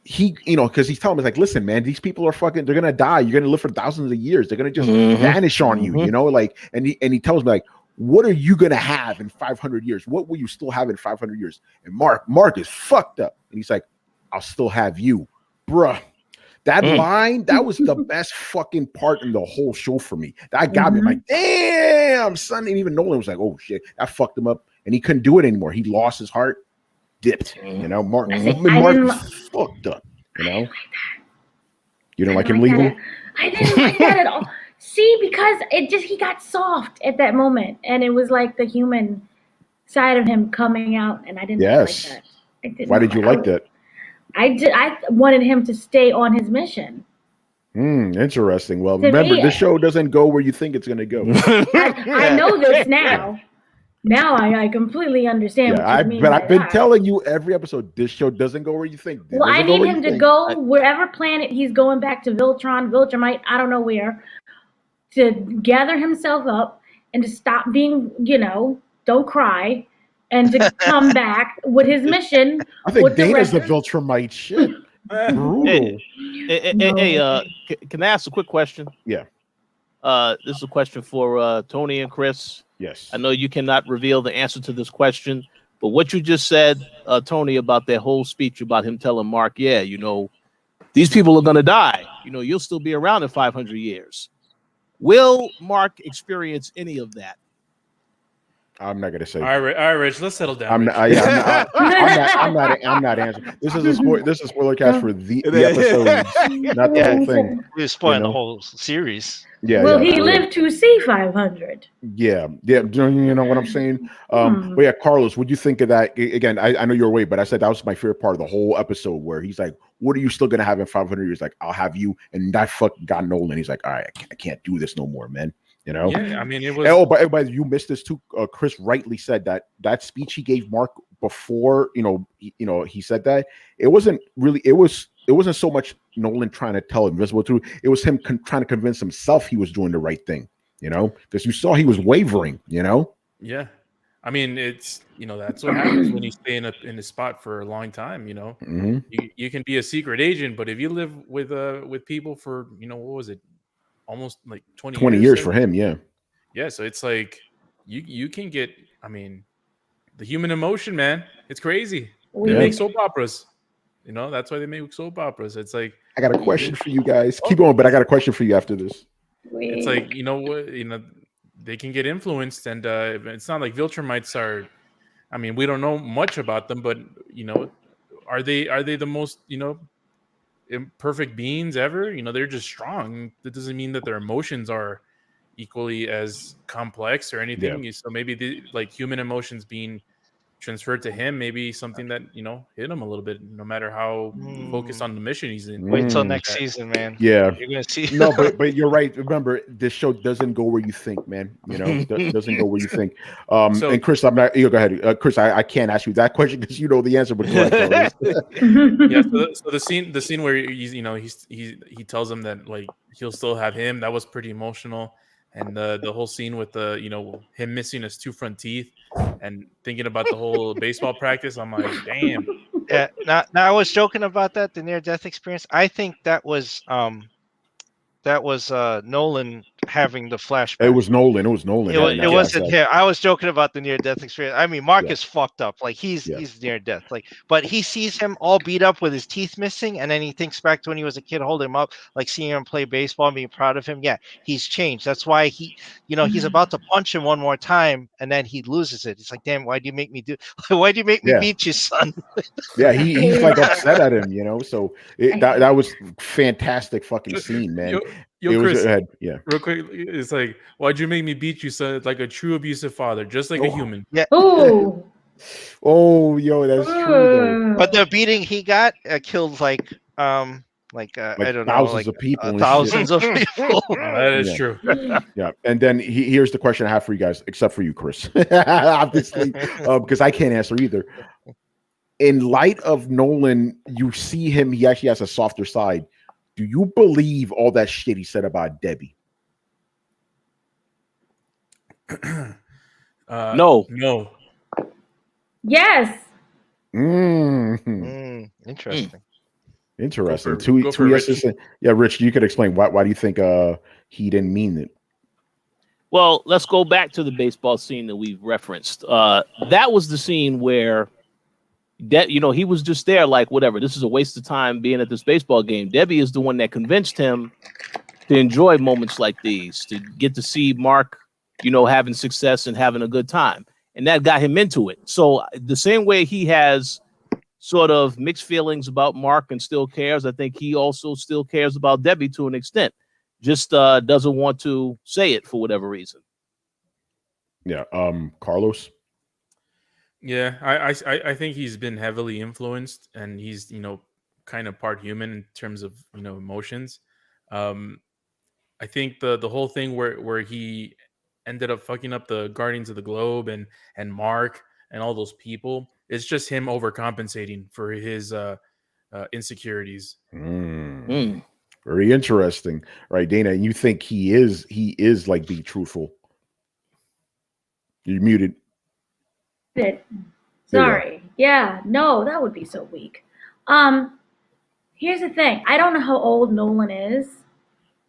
[SPEAKER 1] He, because he's telling me, like, listen, man, these people are fucking, they're gonna die. You're gonna live for thousands of years. They're gonna just vanish on you, like, and he tells me, like, what are you gonna have in 500 years? What will you still have in 500 years? And Mark is fucked up, and he's like, I'll still have you, bruh. That line, that was the best fucking part in the whole show for me. That got me. I'm like, damn, son. And even Nolan was like, oh shit, that fucked him up, and he couldn't do it anymore. He lost his heart. Dipped, Mark is fucked up, You don't like him leaving?
[SPEAKER 2] I didn't like that at all. See, because he got soft at that moment, and it was like the human side of him coming out, and I didn't like that.
[SPEAKER 1] Why did you like that?
[SPEAKER 2] I wanted him to stay on his mission.
[SPEAKER 1] Interesting. Well, remember, this show doesn't go where you think it's going to go.
[SPEAKER 2] I know this now. Now I completely understand what you mean.
[SPEAKER 1] But I've been telling you every episode, this show doesn't go where you think.
[SPEAKER 2] Well, I need him to go wherever planet he's going back to, Viltromite, I don't know where, to gather himself up and to stop being, don't cry, and to come back with his mission.
[SPEAKER 1] I think Dana's the Viltromite shit. Brutal.
[SPEAKER 3] Hey, can I ask a quick question?
[SPEAKER 1] Yeah.
[SPEAKER 3] This is a question for Tony and Chris.
[SPEAKER 1] Yes.
[SPEAKER 3] I know you cannot reveal the answer to this question, but what you just said, Tony, about that whole speech about him telling Mark, these people are going to die. You'll still be around in 500 years. Will Mark experience any of that?
[SPEAKER 1] I'm not gonna say.
[SPEAKER 4] All right, Rich. Let's settle down.
[SPEAKER 1] I'm not answering. This is a spoiler cast for the episode, not the whole thing.
[SPEAKER 5] We're spoiling the whole series.
[SPEAKER 1] Yeah.
[SPEAKER 2] Will he live to see 500?
[SPEAKER 1] Yeah. You know what I'm saying? But yeah, Carlos, what'd you think of that? Again, I know you're away, but I said that was my favorite part of the whole episode, where he's like, "What are you still gonna have in 500 years?" Like, I'll have you, and that fucking got Nolan. He's like, "All right, I can't do this no more, man."
[SPEAKER 4] Yeah, I mean, it was.
[SPEAKER 1] Oh, but everybody, you missed this too. Chris rightly said that speech he gave Mark before, he said that it wasn't really. It wasn't so much Nolan trying to tell Invincible truth. It was him trying to convince himself he was doing the right thing. Because you saw he was wavering.
[SPEAKER 4] Yeah, I mean, it's that's what happens when you stay in a spot for a long time. You can be a secret agent, but if you live with people for what was it? Almost like 20
[SPEAKER 1] years for him,
[SPEAKER 4] yeah. So it's like you can get, I mean, the human emotion, man. It's crazy. They make soap operas. That's why they make soap operas. It's like,
[SPEAKER 1] I got a question for you guys. Keep going, but I got a question for you after this.
[SPEAKER 4] It's like, they can get influenced, and it's not like Viltrumites are. I mean, we don't know much about them, but are they the most imperfect beings ever? They're just strong. That doesn't mean that their emotions are equally as complex or anything. So maybe the human emotions being transferred to him, maybe something that hit him a little bit, no matter how focused on the mission he's in.
[SPEAKER 5] Wait till next season, man.
[SPEAKER 1] Yeah,
[SPEAKER 5] you're gonna see.
[SPEAKER 1] No, but you're right. Remember, this show doesn't go where you think, man. Doesn't go where you think. And Chris, I'm not. Go ahead, Chris. I can't ask you that question because you know the answer. But go ahead,
[SPEAKER 4] yeah. So the scene where he tells him that he'll still have him. That was pretty emotional. And the whole scene with him missing his 2 front teeth and thinking about the whole baseball practice, I'm like, damn.
[SPEAKER 5] Yeah. Now I was joking about that, the near-death experience. I think that was Nolan having the flashback.
[SPEAKER 1] It was Nolan.
[SPEAKER 5] It wasn't him. I was joking about the near-death experience. I mean, Mark is fucked up. He's near death. But he sees him all beat up with his teeth missing, and then he thinks back to when he was a kid, holding him up, seeing him play baseball and being proud of him. Yeah, he's changed. That's why he's about to punch him one more time, and then he loses it. It's like, damn, why do you make me beat you, son?
[SPEAKER 1] Yeah, he's upset at him, So that was fantastic fucking scene, man.
[SPEAKER 4] Yo, Chris,
[SPEAKER 1] yeah.
[SPEAKER 4] real quick, it's like, why'd you make me beat you, son? Like a true abusive father, just like a human.
[SPEAKER 5] Yeah.
[SPEAKER 2] Ooh.
[SPEAKER 1] Oh, yo, that's true though.
[SPEAKER 5] But the beating he got killed like I don't know,
[SPEAKER 1] thousands of people and
[SPEAKER 5] thousands of people.
[SPEAKER 4] That is
[SPEAKER 1] Yeah.
[SPEAKER 4] true.
[SPEAKER 1] Yeah, and then here's the question I have for you guys, except for you, Chris, obviously, because I can't answer either. In light of Nolan, you see him; he actually has a softer side. Do you believe all that shit he said about Debbie?
[SPEAKER 3] No.
[SPEAKER 2] Yes.
[SPEAKER 5] Interesting.
[SPEAKER 1] Interesting.
[SPEAKER 4] Go for
[SPEAKER 1] Two yeses. Yeah, Rich, you could explain why do you think he didn't mean it?
[SPEAKER 3] Well, let's go back to the baseball scene that we've referenced. That was the scene where he was just there like, whatever, this is a waste of time being at this baseball game. Debbie is the one that convinced him to enjoy moments like these, to get to see Mark, having success and having a good time. And that got him into it. So the same way he has sort of mixed feelings about Mark and still cares, I think he also still cares about Debbie to an extent. Just doesn't want to say it for whatever reason.
[SPEAKER 1] Yeah. Carlos?
[SPEAKER 4] Yeah, I think he's been heavily influenced, and he's kind of part human in terms of emotions. I think the whole thing where he ended up fucking up the Guardians of the Globe and Mark and all those people, it's just him overcompensating for his insecurities.
[SPEAKER 1] Very interesting, right, Dana? And you think he is like being truthful? You're muted.
[SPEAKER 2] Sorry. Yeah, no, that would be so weak. Here's the thing. I don't know how old Nolan is,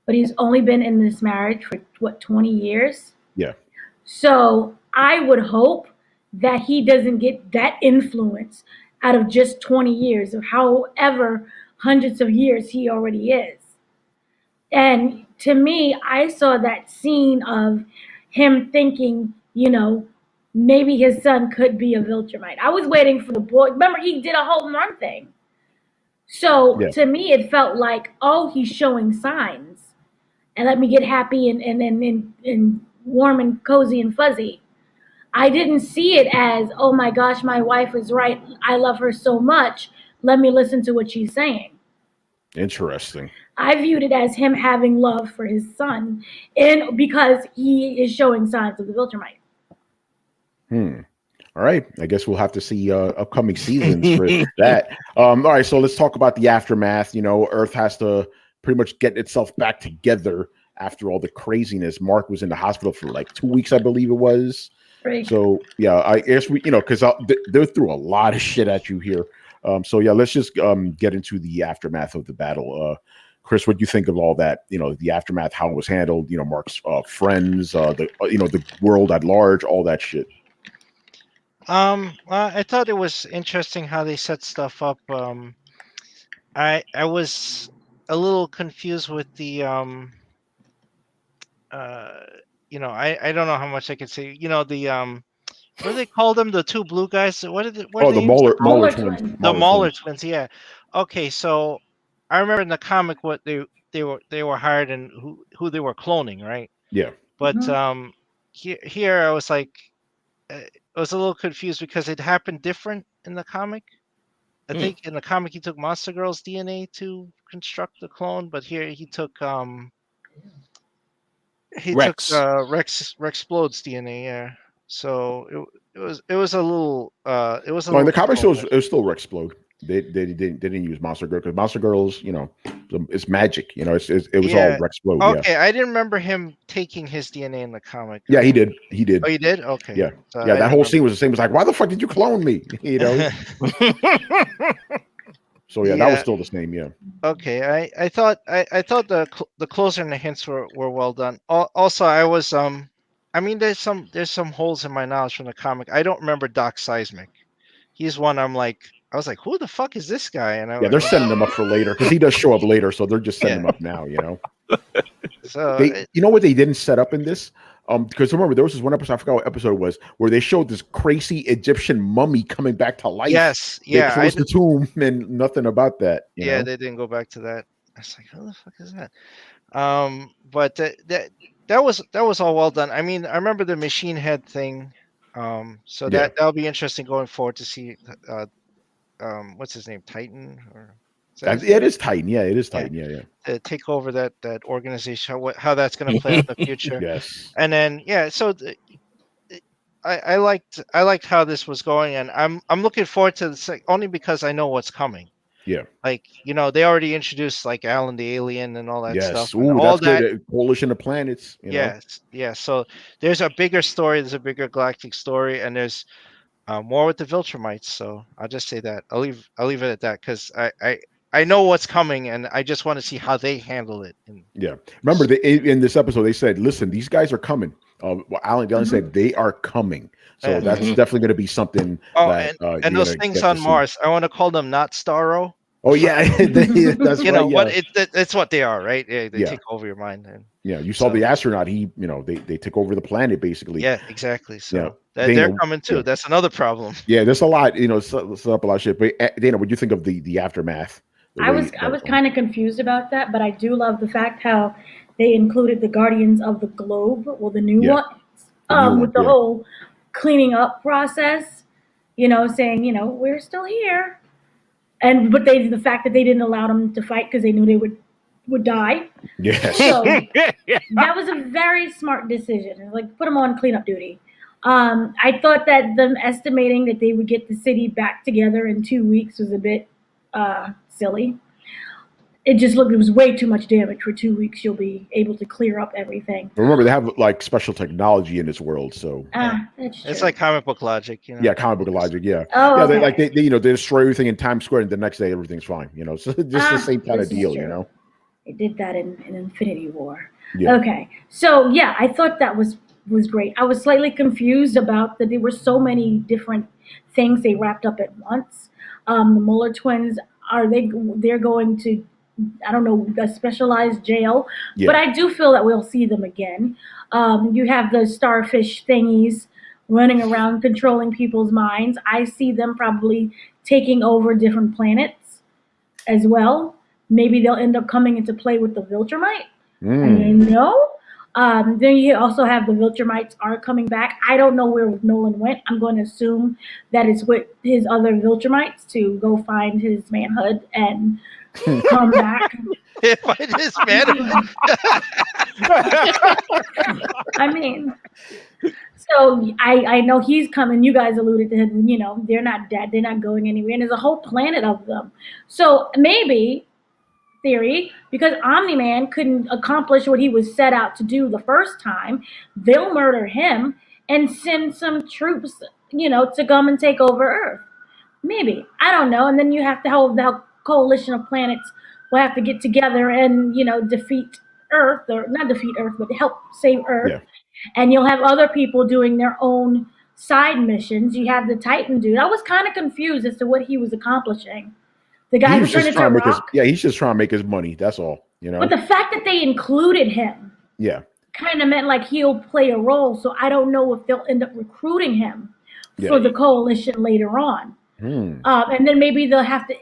[SPEAKER 2] but he's only been in this marriage for 20 years?
[SPEAKER 1] Yeah.
[SPEAKER 2] So I would hope that he doesn't get that influence out of just 20 years of however hundreds of years he already is. And to me, I saw that scene of him thinking, maybe his son could be a Viltromite. I was waiting for the boy. Remember, he did a whole month thing. So to me, it felt like, oh, he's showing signs. And let me get happy and warm and cozy and fuzzy. I didn't see it as, oh my gosh, my wife is right. I love her so much. Let me listen to what she's saying.
[SPEAKER 1] Interesting.
[SPEAKER 2] I viewed it as him having love for his son, and because he is showing signs of the Viltromite.
[SPEAKER 1] All right. I guess we'll have to see upcoming seasons for that. All right. So let's talk about the aftermath. Earth has to pretty much get itself back together after all the craziness. Mark was in the hospital for like 2 weeks, I believe it was.
[SPEAKER 2] Right.
[SPEAKER 1] So yeah, I guess because they're through a lot of shit at you here. So yeah, let's just get into the aftermath of the battle. Chris, what do you think of all that? The aftermath, how it was handled. Mark's friends, the world at large, all that shit.
[SPEAKER 5] I thought it was interesting how they set stuff up. I was a little confused with the I don't know how much I can say. The what do they call them? The two blue guys. What did it?
[SPEAKER 1] The Mauler twins.
[SPEAKER 5] The Mauler twins. Yeah. Okay, so I remember in the comic what they were hired and who they were cloning, right?
[SPEAKER 1] Yeah.
[SPEAKER 5] But here I was like, I was a little confused because it happened different in the comic. I think in the comic he took Monster Girl's DNA to construct the clone, but here he took
[SPEAKER 3] Rex.
[SPEAKER 5] took Rex Explode's DNA. Yeah. So it was a little
[SPEAKER 1] in the comics it was still Rex Explode. They didn't use Monster Girl because Monster Girl's it's magic. It was all Rex Explode.
[SPEAKER 5] Okay,
[SPEAKER 1] yeah.
[SPEAKER 5] I didn't remember him taking his DNA in the comic.
[SPEAKER 1] Yeah, he did.
[SPEAKER 5] Oh, you did? Okay.
[SPEAKER 1] Yeah, so that whole scene was the same. It was like, why the fuck did you clone me? So yeah, that was still the same. Yeah.
[SPEAKER 5] Okay, I thought the closer and the hints were well done. Also, I was there's some holes in my knowledge from the comic. I don't remember Doc Seismic. He's one I was like, who the fuck is this guy? And
[SPEAKER 1] they're setting him up for later because he does show up later, so they're just setting him up now.
[SPEAKER 5] So
[SPEAKER 1] what they didn't set up in this? Because remember, there was this one episode, I forgot what episode it was, where they showed this crazy Egyptian mummy coming back to life.
[SPEAKER 5] Yes,
[SPEAKER 1] They closed the tomb and nothing about that.
[SPEAKER 5] They didn't go back to that. I was like, who the fuck is that? But that was all well done. I mean, I remember the machine head thing. So that'll be interesting going forward to see. What's his name? Titan or is that his
[SPEAKER 1] It
[SPEAKER 5] name?
[SPEAKER 1] is Titan. Yeah, it is
[SPEAKER 5] Yeah.
[SPEAKER 1] Titan. Yeah.
[SPEAKER 5] To take over that organization, how that's going to play out in the future.
[SPEAKER 1] Yes.
[SPEAKER 5] And then so I liked how this was going, and I'm looking forward to the only because I know what's coming.
[SPEAKER 1] Yeah.
[SPEAKER 5] Like they already introduced like Alan the alien and all that stuff,
[SPEAKER 1] Yes.
[SPEAKER 5] and
[SPEAKER 1] Ooh,
[SPEAKER 5] all
[SPEAKER 1] that's
[SPEAKER 5] that.
[SPEAKER 1] good. Coalition of Planets. You know.
[SPEAKER 5] Yes, yeah. So there's a bigger story. There's a bigger galactic story, and there's more with the Viltrumites. So I'll just say that. I'll leave it at that because I know what's coming, and I just want to see how they handle it.
[SPEAKER 1] Yeah. Remember, in this episode, they said, "Listen, these guys are coming." Alan Dillon said they are coming, so that's definitely going to be something.
[SPEAKER 5] Oh,
[SPEAKER 1] that,
[SPEAKER 5] and those things on Mars, I want to call them not Starro.
[SPEAKER 1] Oh yeah, that's
[SPEAKER 5] you
[SPEAKER 1] right.
[SPEAKER 5] know,
[SPEAKER 1] Yeah.
[SPEAKER 5] but it's what they are, right? They take over your mind. And
[SPEAKER 1] yeah, you saw the astronaut. They took over the planet basically.
[SPEAKER 5] Yeah, exactly. So
[SPEAKER 1] Dana,
[SPEAKER 5] they're coming too. That's another problem.
[SPEAKER 1] Yeah, there's a lot. Set up a lot of shit. But Dana, what do you think of the aftermath?
[SPEAKER 2] I was kind of confused about that, but I do love the fact how they included the Guardians of the Globe, well, the new ones, with the whole cleaning up process. Saying we're still here, but the fact that they didn't allow them to fight because they knew they would die.
[SPEAKER 1] Yes.
[SPEAKER 2] So that was a very smart decision. Like put them on cleanup duty. I thought that them estimating that they would get the city back together in 2 weeks was a bit silly. It was way too much damage for 2 weeks. You'll be able to clear up everything.
[SPEAKER 1] Remember, they have like special technology in this world, so
[SPEAKER 2] that's true.
[SPEAKER 5] It's like comic book logic,
[SPEAKER 1] Yeah, comic book logic. Yeah.
[SPEAKER 2] Oh,
[SPEAKER 1] yeah.
[SPEAKER 2] okay.
[SPEAKER 1] They destroy everything in Times Square, and the next day everything's fine. So just the same kind of deal.
[SPEAKER 2] They did that in Infinity War.
[SPEAKER 1] Yeah.
[SPEAKER 2] Okay, so yeah, I thought that was great. I was slightly confused about that there were so many different things they wrapped up at once. The Muller twins they're going to, I don't know, a specialized jail, but I do feel that we'll see them again. You have the starfish thingies running around controlling people's minds. I see them probably taking over different planets as well. Maybe they'll end up coming into play with the Viltromite. Then you also have the Viltrumites are coming back. I don't know where Nolan went. I'm going to assume that it's with his other Viltrumites to go find his manhood and come back.
[SPEAKER 5] Find his manhood.
[SPEAKER 2] I mean, so I know he's coming. You guys alluded to him. They're not dead. They're not going anywhere. And there's a whole planet of them. So maybe, theory, because Omni-Man couldn't accomplish what he was set out to do the first time, they'll murder him and send some troops, to come and take over Earth. Maybe. I don't know. And then you have to have the coalition of planets will have to get together and, defeat Earth, or not defeat Earth, but help save Earth.
[SPEAKER 1] Yeah.
[SPEAKER 2] And you'll have other people doing their own side missions. You have the Titan dude. I was kind of confused as to what he was accomplishing. The guy who turned into rock.
[SPEAKER 1] He's just trying to make his money. That's all.
[SPEAKER 2] But the fact that they included him, kind of meant like he'll play a role. So I don't know if they'll end up recruiting him for the coalition later on. And then maybe they'll have to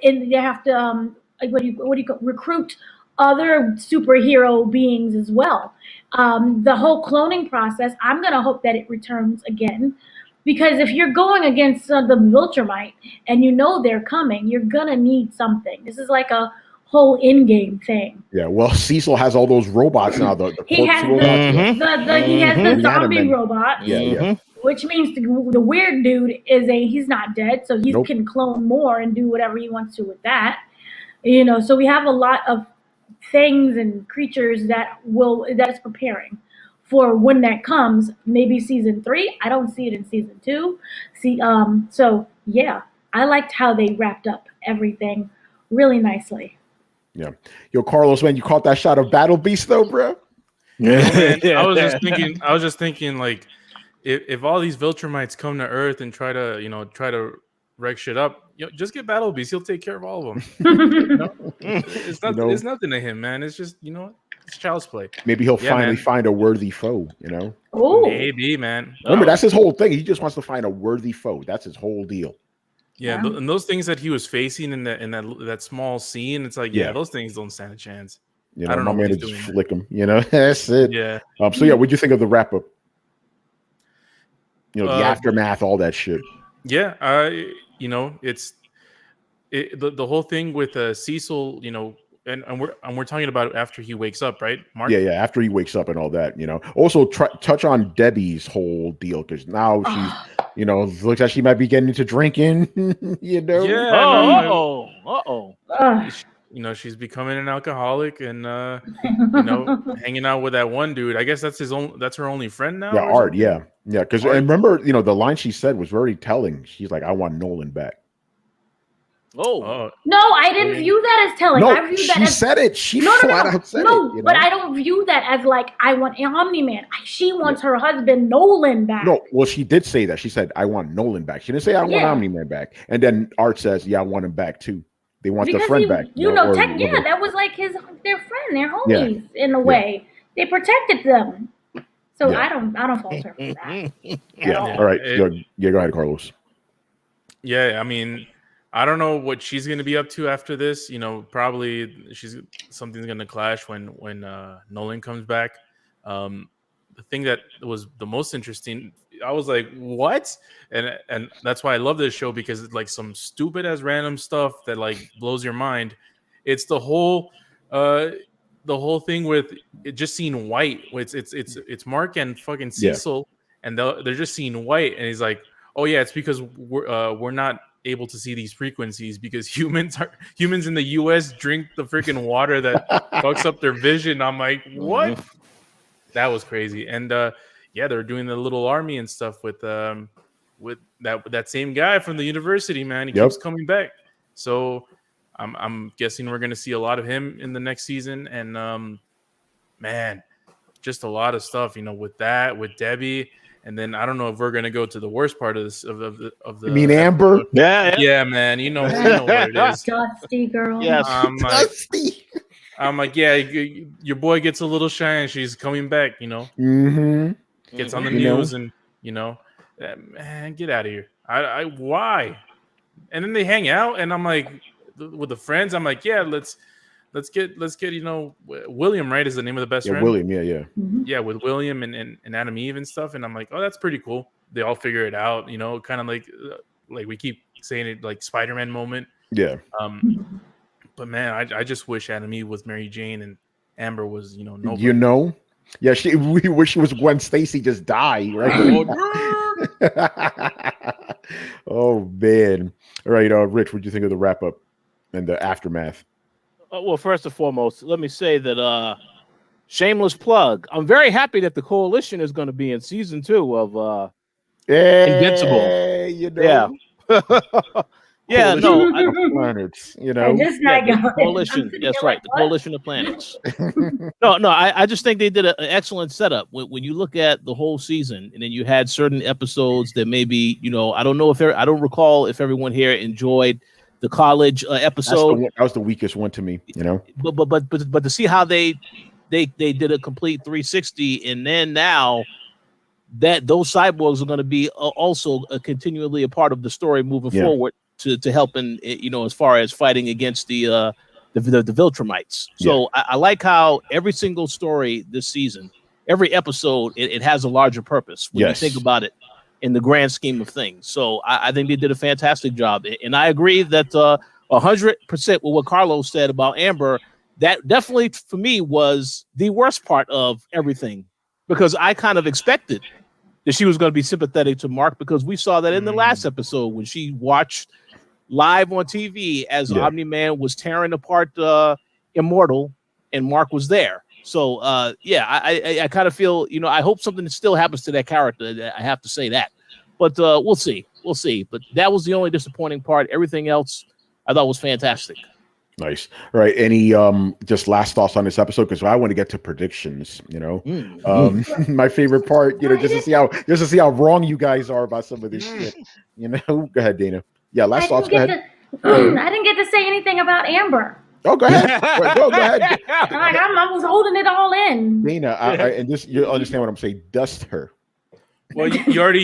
[SPEAKER 2] recruit other superhero beings as well. The whole cloning process, I'm gonna hope that it returns again. Because if you're going against the Viltrumite and they're coming, you're going to need something. This is like a whole in-game thing.
[SPEAKER 1] Yeah, well, Cecil has all those robots now.
[SPEAKER 2] He has the zombie robot.
[SPEAKER 1] Yeah.
[SPEAKER 2] Which means the weird dude he's not dead, so he can clone more and do whatever he wants to with that. So we have a lot of things and creatures that is preparing for when that comes, maybe season 3. I don't see it in season 2. So yeah, I liked how they wrapped up everything really nicely.
[SPEAKER 1] Yeah. Yo, Carlos, man, you caught that shot of Battle Beast though, bro?
[SPEAKER 4] Yeah. I was just thinking like if all these Viltrumites come to Earth and try to wreck shit up, just get Battle Beast. He'll take care of all of them. It's nothing to him, man. It's just, it's child's play.
[SPEAKER 1] Maybe he'll finally find a worthy foe,
[SPEAKER 2] Oh,
[SPEAKER 4] maybe, man.
[SPEAKER 1] Remember, that's his whole thing. He just wants to find a worthy foe. That's his whole deal.
[SPEAKER 4] Yeah, and those things that he was facing in that small scene, it's like, those things don't stand a chance.
[SPEAKER 1] You
[SPEAKER 4] I
[SPEAKER 1] know,
[SPEAKER 4] don't
[SPEAKER 1] my
[SPEAKER 4] know what
[SPEAKER 1] man
[SPEAKER 4] he's
[SPEAKER 1] would just
[SPEAKER 4] doing.
[SPEAKER 1] flick him. You know, that's it.
[SPEAKER 4] Yeah.
[SPEAKER 1] So yeah, what'd you think of the wrap up? You know, the
[SPEAKER 4] Uh,
[SPEAKER 1] aftermath, all that shit.
[SPEAKER 4] Yeah, it's the whole thing with Cecil, and we're talking about after he wakes up, right, Mark?
[SPEAKER 1] Yeah. After he wakes up and all that, you know. Also, touch on Debbie's whole deal because now she's, you know, looks like she might be getting into drinking. You know.
[SPEAKER 4] Yeah,
[SPEAKER 2] Ugh.
[SPEAKER 4] she's becoming an alcoholic and hanging out with that one dude. I guess that's her only friend now.
[SPEAKER 1] Yeah,
[SPEAKER 4] Or
[SPEAKER 1] Art.
[SPEAKER 4] something?
[SPEAKER 1] Yeah. Because
[SPEAKER 4] Art.
[SPEAKER 1] remember, you know, the line she said was very telling. She's like, "I want Nolan back."
[SPEAKER 4] Oh,
[SPEAKER 2] No, I didn't view that as telling.
[SPEAKER 1] No,
[SPEAKER 2] I viewed that
[SPEAKER 1] she
[SPEAKER 2] as
[SPEAKER 1] said it. She
[SPEAKER 2] no,
[SPEAKER 1] flat out said it. You know?
[SPEAKER 2] but I don't view that as like I want Omni-Man. She wants her husband Nolan back.
[SPEAKER 1] No, well, she did say that. She said, "I want Nolan back." She didn't say, "I want Omni-Man back." And then Art says, "Yeah, I want him back too." They want their friend back.
[SPEAKER 2] That was like their friend, their homies in a way. They protected them. So I don't fault her for that.
[SPEAKER 1] Yeah. All right. Go ahead, Carlos.
[SPEAKER 4] Yeah, I mean, I don't know what she's going to be up to after this. You know, probably something's going to clash when Nolan comes back. The thing that was the most interesting, I was like, what? And that's why I love this show, because it's like some stupid as random stuff that like blows your mind. It's the whole thing with it just seeing white. It's Mark and fucking Cecil, and they're just seeing white, and he's like, oh yeah, it's because we're not able to see these frequencies because humans in the US drink the freaking water that fucks up their vision. I'm like, what? That was crazy. And they're doing the little army and stuff with that same guy from the university, man. He keeps coming back. So I'm guessing we're gonna see a lot of him in the next season. And man, just a lot of stuff, with Debbie. And then I don't know if we're gonna go to the worst part of this of the.
[SPEAKER 1] You mean Amber?
[SPEAKER 4] Yeah, man. You know what it is.
[SPEAKER 2] Dusty girl.
[SPEAKER 3] Yes.
[SPEAKER 1] Dusty.
[SPEAKER 4] I'm like, yeah, your boy gets a little shy and she's coming back,
[SPEAKER 1] Mm-hmm.
[SPEAKER 4] Gets on the news and, man, get out of here. Why? And then they hang out and I'm like, with the friends, I'm like, yeah, let's get, William, right, is the name of the best friend?
[SPEAKER 1] William, yeah.
[SPEAKER 2] Mm-hmm.
[SPEAKER 4] Yeah, with William and Adam Eve and stuff. And I'm like, oh, that's pretty cool. They all figure it out, kind of like we keep saying it, like Spider-Man moment.
[SPEAKER 1] Yeah.
[SPEAKER 4] But man, I just wish Adam Eve was Mary Jane and Amber was, nobody.
[SPEAKER 1] Yeah, we wish she was Gwen Stacy just die, right? Oh man. All right, Rich, what do you think of the wrap up and the aftermath?
[SPEAKER 3] Well, first and foremost, let me say that shameless plug. I'm very happy that the Koalition is going to be in season 2 of Invincible.
[SPEAKER 1] Yeah.
[SPEAKER 3] Yeah,
[SPEAKER 1] no, planets,
[SPEAKER 3] the Coalition. That's right, the Coalition of Planets. No, I just think they did an excellent setup. When you look at the whole season, and then you had certain episodes that maybe I don't recall if everyone here enjoyed the college episode.
[SPEAKER 1] That was the weakest one to me,
[SPEAKER 3] But to see how they did a complete 360, and then now that those cyborgs are going to be also continually a part of the story moving forward. To help in as far as fighting against the Viltromites. So I like how every single story this season, every episode, it has a larger purpose when you think about it in the grand scheme of things. So I think they did a fantastic job, and I agree that 100% with what Carlos said about Amber. That definitely for me was the worst part of everything, because I kind of expected that she was going to be sympathetic to Mark, because we saw that in the last episode when she watched live on TV as Omni-Man was tearing apart Immortal, and Mark was there. So I kind of feel, I hope something still happens to that character. I have to say that, but we'll see. But that was the only disappointing part. Everything else I thought was fantastic.
[SPEAKER 1] Nice. All right. Any just last thoughts on this episode? Because I want to get to predictions. My favorite part. Just to see how wrong you guys are about some of this shit. Go ahead, Dana. Yeah, last thoughts. Go ahead.
[SPEAKER 2] I didn't get to say anything about Amber.
[SPEAKER 1] Oh, go ahead. Go ahead.
[SPEAKER 2] I was holding it all in.
[SPEAKER 1] Dana, and this, you understand what I'm saying? Dust her.
[SPEAKER 4] Well, you already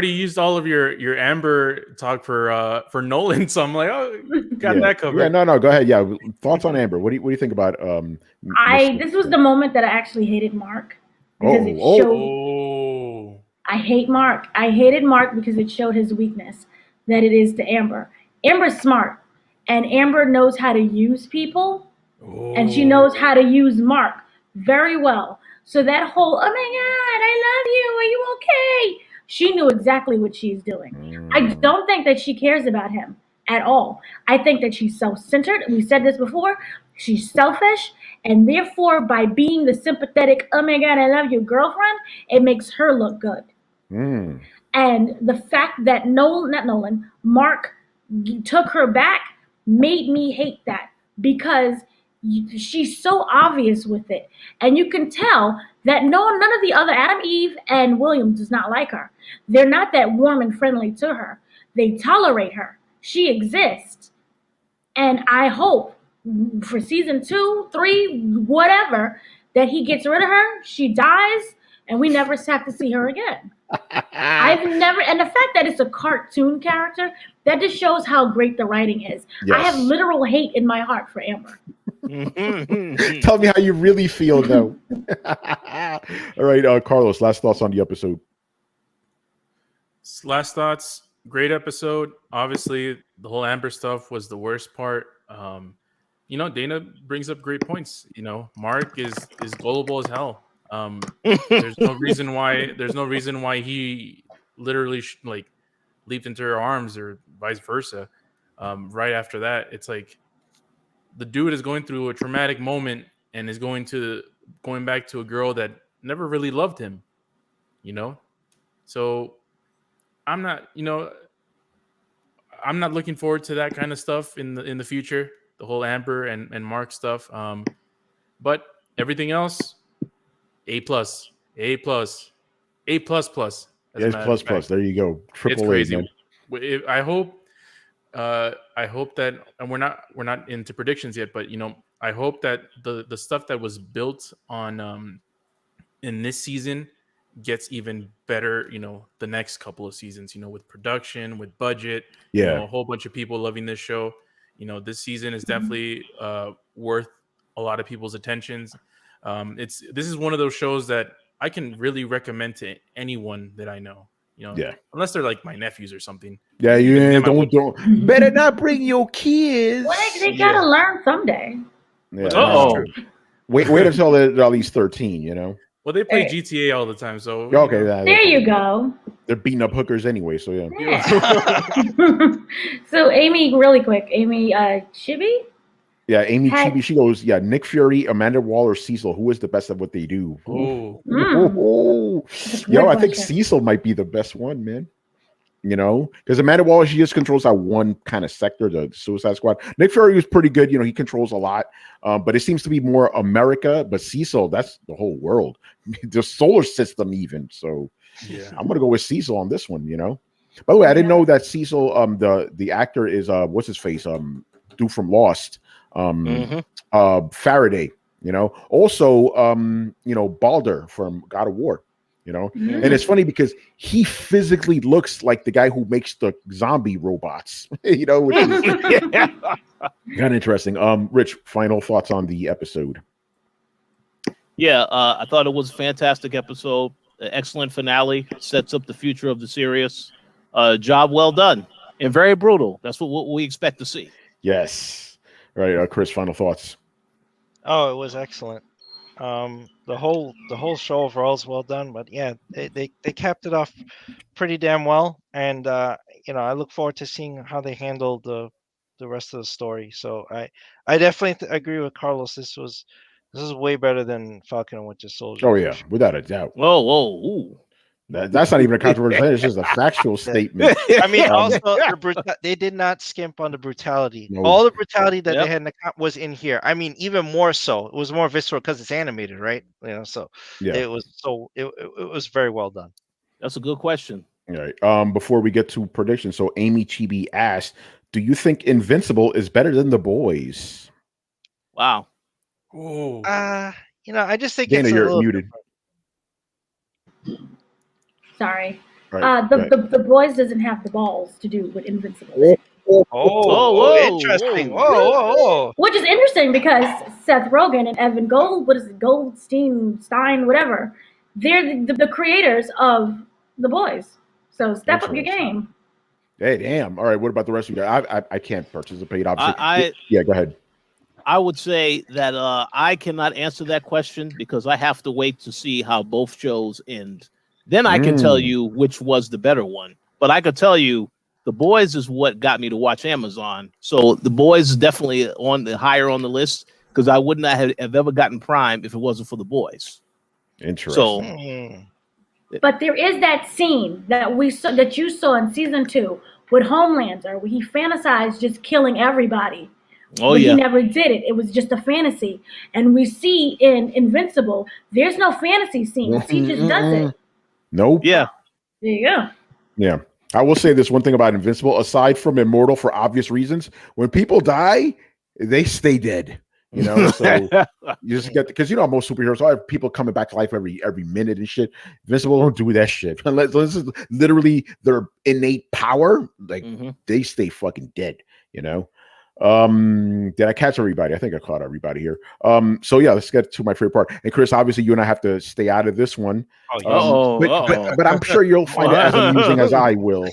[SPEAKER 4] used all of your Amber talk for Nolan, so I'm like, oh, got that covered.
[SPEAKER 1] Yeah, no, go ahead. Yeah, thoughts on Amber? What do you think about
[SPEAKER 2] This was the moment that I actually hated Mark because it
[SPEAKER 1] Oh,
[SPEAKER 2] showed. I hate Mark. I hated Mark because it showed his weakness that it is to Amber. Amber's smart, and Amber knows how to use people, and she knows how to use Mark very well. So that whole, oh my God, I love you. Are you okay? She knew exactly what she's doing. I don't think that she cares about him at all. I think that she's self-centered. We said this before. She's selfish, and therefore, by being the sympathetic, oh my God, I love you girlfriend, it makes her look good. And the fact that Mark took her back made me hate that because she's so obvious with it. And you can tell that none of the other Adam, Eve, and William does not like her. They're not that warm and friendly to her. They tolerate her. She exists. And I hope for season 2, 3, whatever, that he gets rid of her, she dies, and we never have to see her again. And the fact that it's a cartoon character, that just shows how great the writing is. Yes. I have literal hate in my heart for Amber.
[SPEAKER 1] Tell me how you really feel, though. All right, Carlos, last thoughts on the episode.
[SPEAKER 4] Last thoughts. Great episode. Obviously, the whole Amber stuff was the worst part. Dana brings up great points. Mark is gullible as hell. There's no reason why he literally leaped into her arms or vice versa. Right after that, it's like the dude is going through a traumatic moment and is going back to a girl that never really loved him. So I'm not looking forward to that kind of stuff in the future, the whole Amber and Mark stuff. But everything else, A+. Yes, plus.
[SPEAKER 1] There you go. Triple
[SPEAKER 4] it's crazy.
[SPEAKER 1] A, man.
[SPEAKER 4] I hope that, and we're not into predictions yet, but I hope that the stuff that was built on in this season gets even better, the next couple of seasons, with production, with budget, a whole bunch of people loving this show. This season is definitely worth a lot of people's attentions. This is one of those shows that I can really recommend to anyone that I know. Unless they're like my nephews or something.
[SPEAKER 1] Yeah, don't better not bring your kids.
[SPEAKER 2] Well, they gotta learn someday.
[SPEAKER 1] Yeah. Wait until they're at least 13.
[SPEAKER 4] Well, they play GTA all the time, so
[SPEAKER 1] okay.
[SPEAKER 2] There you go.
[SPEAKER 1] They're beating up hookers anyway, so yeah.
[SPEAKER 2] So Amy, really quick, Chibi.
[SPEAKER 1] Yeah, Amy Chibi. She goes, Nick Fury, Amanda Waller, Cecil. Who is the best at what they do? I think Cecil might be the best one, man. Because Amanda Waller, she just controls that one kind of sector, the Suicide Squad. Nick Fury was pretty good. He controls a lot, but it seems to be more America. But Cecil, that's the whole world, the solar system, even. So, I'm gonna go with Cecil on this one. By the way, I didn't know that Cecil, the actor is what's his face, dude from Lost, Faraday. Also, Balder from God of War. And it's funny because he physically looks like the guy who makes the zombie robots, which is kind of interesting. Rich, final thoughts on the episode.
[SPEAKER 3] Yeah, I thought it was a fantastic episode. Excellent finale. Sets up the future of the series. Job well done and very brutal. That's what we expect to see.
[SPEAKER 1] Yes. All right, Chris, final thoughts.
[SPEAKER 5] Oh, it was excellent. The whole show overall is well done, but yeah, they capped it off pretty damn well, and I look forward to seeing how they handle the rest of the story. So I definitely agree with Carlos. This is way better than Falcon and Winter Soldier.
[SPEAKER 1] Oh yeah, without a doubt.
[SPEAKER 3] Whoa.
[SPEAKER 1] That's not even a controversial thing. It's just a factual statement.
[SPEAKER 5] I mean, also they did not skimp on the brutality.
[SPEAKER 1] No.
[SPEAKER 5] All the brutality that they had in the was in here. I mean, even more so. It was more visceral because it's animated, right? So it was very well done.
[SPEAKER 3] That's a good question.
[SPEAKER 1] All right. Before we get to predictions, so Amy Chibi asked, "Do you think Invincible is better than The Boys?"
[SPEAKER 3] Wow.
[SPEAKER 5] I just think
[SPEAKER 1] Dana,
[SPEAKER 5] it's
[SPEAKER 1] you're muted.
[SPEAKER 2] Sorry.
[SPEAKER 1] Right.
[SPEAKER 2] The boys doesn't have the balls to do what Invincible did.
[SPEAKER 5] Interesting.
[SPEAKER 3] whoa.
[SPEAKER 5] Whoa.
[SPEAKER 2] Which is interesting because Seth Rogen and Evan Goldstein, whatever, they're the creators of The Boys. So step up your game.
[SPEAKER 1] Hey, damn. All right. What about the rest of you guys? I can't participate. Obviously. Yeah. Go ahead.
[SPEAKER 3] I would say that I cannot answer that question because I have to wait to see how both shows end. Then I can tell you which was the better one. But I could tell you The Boys is what got me to watch Amazon. So The Boys is definitely higher on the list because I would not have ever gotten Prime if it wasn't for The Boys.
[SPEAKER 1] Interesting.
[SPEAKER 2] But there is that scene that you saw in season 2 with Homelander where he fantasized just killing everybody.
[SPEAKER 3] Oh,
[SPEAKER 2] but
[SPEAKER 3] yeah.
[SPEAKER 2] He never did it. It was just a fantasy. And we see in Invincible, there's no fantasy scenes. He just does it.
[SPEAKER 1] Nope.
[SPEAKER 3] Yeah.
[SPEAKER 2] There you go.
[SPEAKER 1] Yeah. I will say this one thing about Invincible, aside from Immortal for obvious reasons, when people die, they stay dead. You know, so you just get because most superheroes I have people coming back to life every minute and shit. Invincible don't do that shit. This is literally their innate power. Like they stay fucking dead. Did I catch everybody? I think I caught everybody here. So yeah, let's get to my favorite part. And Chris, obviously you and I have to stay out of this one. But I'm sure you'll find it as amusing as I will.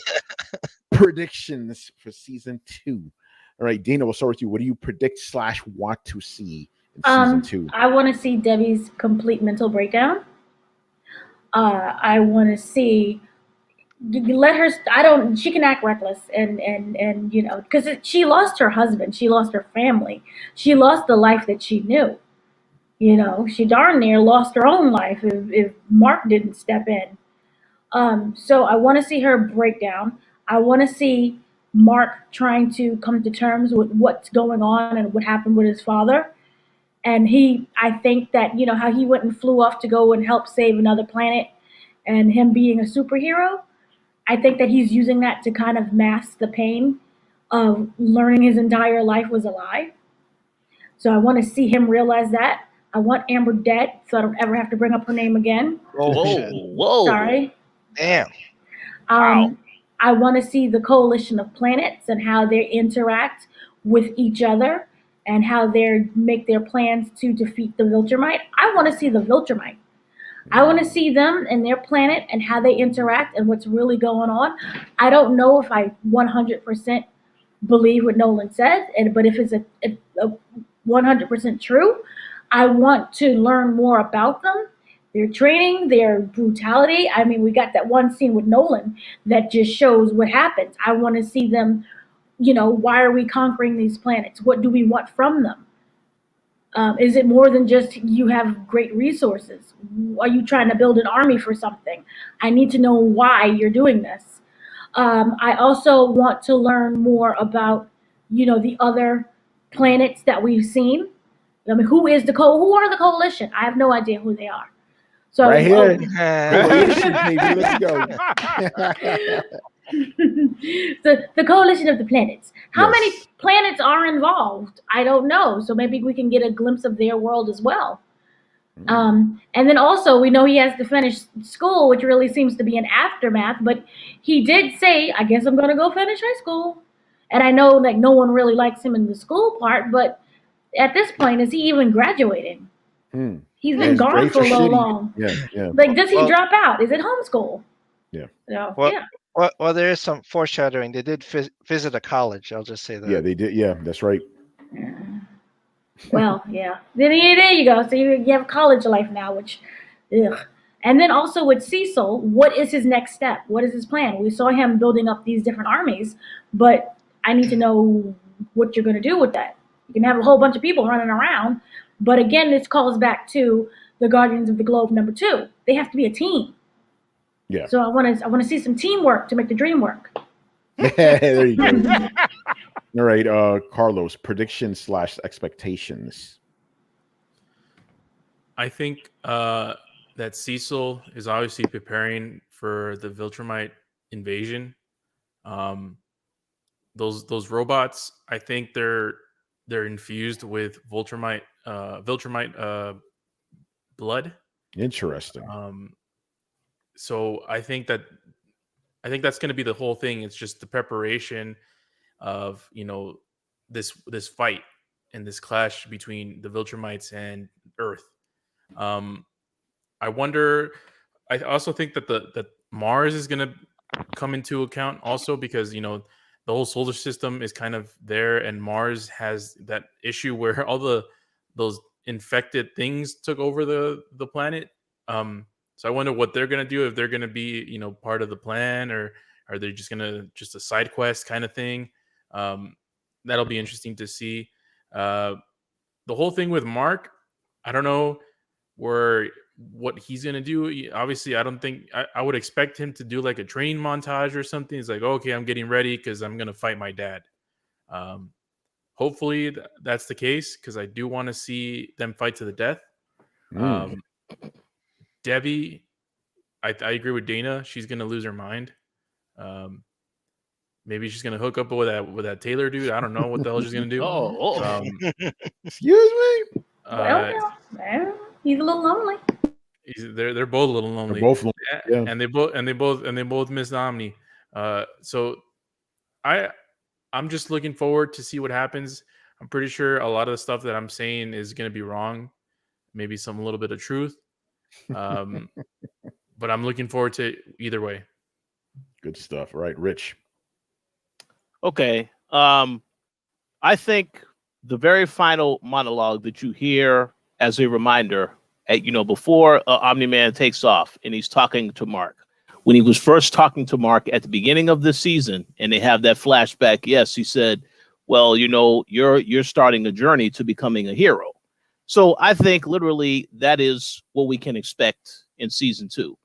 [SPEAKER 1] Predictions for season 2. All right, Dana, we'll start with you. What do you predict / want to see in season 2?
[SPEAKER 2] I want to see Debbie's complete mental breakdown. I want to see let her. She can act reckless and because she lost her husband, she lost her family, she lost the life that she knew. She darn near lost her own life if Mark didn't step in. So I want to see her breakdown. I want to see Mark trying to come to terms with what's going on and what happened with his father. And I think that, how he went and flew off to go and help save another planet and him being a superhero, I think that he's using that to kind of mask the pain of learning his entire life was a lie. So I want to see him realize that. I want Amber dead so I don't ever have to bring up her name again.
[SPEAKER 3] Whoa.
[SPEAKER 2] Sorry.
[SPEAKER 5] Damn.
[SPEAKER 3] Wow.
[SPEAKER 2] I want to see the coalition of planets and how they interact with each other and how they make their plans to defeat the Viltromite. I want to see the Viltromite. I want to see them and their planet and how they interact and what's really going on. I don't know if I 100% believe what Nolan says, but if it's a 100% true, I want to learn more about them, their training, their brutality. I mean, we got that one scene with Nolan that just shows what happens. I want to see them, why are we conquering these planets? What do we want from them? Is it more than just you have great resources? Are you trying to build an army for something? I need to know why you're doing this. I also want to learn more about, the other planets that we've seen. I mean, who are the coalition? I have no idea who they are. So
[SPEAKER 1] right here, coalition, baby, let's go.
[SPEAKER 2] the coalition of the planets. How many planets are involved? I don't know. So maybe we can get a glimpse of their world as well. And then also we know he has to finish school, which really seems to be an aftermath. But he did say, "I guess I'm going to go finish high school." And I know like no one really likes him in the school part, but at this point, is he even graduating? He's been gone for so long.
[SPEAKER 1] Yeah.
[SPEAKER 2] Like, does he drop out? Is it homeschool?
[SPEAKER 1] Yeah.
[SPEAKER 2] So,
[SPEAKER 5] Well, there is some foreshadowing. They did visit a college. I'll just say that.
[SPEAKER 1] Yeah, they did. Yeah, that's right.
[SPEAKER 2] Well, yeah. Then there you go. So you have college life now, which, ugh. And then also with Cecil, what is his next step? What is his plan? We saw him building up these different armies, but I need to know what you're going to do with that. You can have a whole bunch of people running around, but again, this calls back to the Guardians of the Globe #2. They have to be a team.
[SPEAKER 1] Yeah.
[SPEAKER 2] So I want to see some teamwork to make the dream work.
[SPEAKER 1] There you go. All right, Carlos, predictions / expectations.
[SPEAKER 4] I think that Cecil is obviously preparing for the Viltromite invasion. Those robots, I think they're infused with Viltromite blood.
[SPEAKER 1] Interesting.
[SPEAKER 4] So I think that's going to be the whole thing. It's just the preparation of this fight and this clash between the Viltrumites and Earth. I wonder. I also think that Mars is going to come into account also, because the whole solar system is kind of there, and Mars has that issue where all those infected things took over the planet. So I wonder what they're going to do, if they're going to be part of the plan, or are they just going to just a side quest kind of thing. That'll be interesting to see. The whole thing with Mark, I don't know what he's gonna do. Obviously, I don't think I would expect him to do like a training montage or something. It's like, okay, I'm getting ready because I'm gonna fight my dad. Hopefully that's the case, because I do want to see them fight to the death. Debbie, I agree with Dana. She's gonna lose her mind. Maybe she's gonna hook up with that Taylor dude. I don't know what the hell she's gonna do.
[SPEAKER 1] Excuse me.
[SPEAKER 2] Well, he's a little lonely.
[SPEAKER 4] They're both a little lonely.
[SPEAKER 1] They're both lonely. Yeah.
[SPEAKER 4] And they both miss Omni. So I'm just looking forward to see what happens. I'm pretty sure a lot of the stuff that I'm saying is going to be wrong. Maybe a little bit of truth. But I'm looking forward to either way.
[SPEAKER 1] Good stuff. All right, Rich.
[SPEAKER 3] Okay. I think the very final monologue that you hear as a reminder, before Omni-Man takes off and he's talking to Mark, when he was first talking to Mark at the beginning of this season, and they have that flashback. Yes, he said, well, you're starting a journey to becoming a hero. So I think literally that is what we can expect in season 2.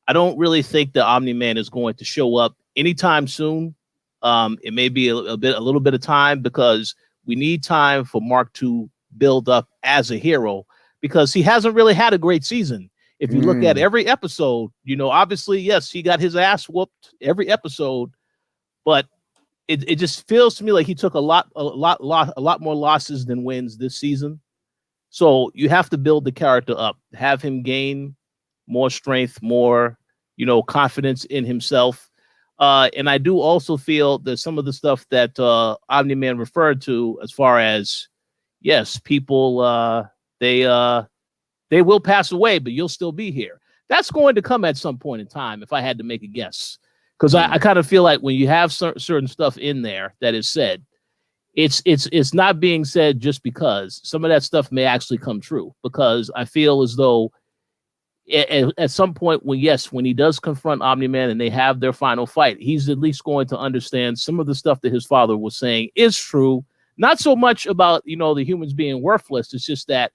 [SPEAKER 3] I don't really think the Omni-Man is going to show up anytime soon. It may be a little bit of time, because we need time for Mark to build up as a hero, because he hasn't really had a great season. If you look at every episode, obviously, yes, he got his ass whooped every episode, but it just feels to me like he took a lot more losses than wins this season. So you have to build the character up, have him gain more strength, more, confidence in himself. And I do also feel that some of the stuff that Omni-Man referred to, as far as, yes, people, they will pass away, but you'll still be here. That's going to come at some point in time, if I had to make a guess. Because I kind of feel like when you have certain stuff in there that is said, it's not being said just because. Some of that stuff may actually come true, because I feel as though at some point when he does confront Omni-Man and they have their final fight, he's at least going to understand some of the stuff that his father was saying is true. Not so much about, the humans being worthless. It's just that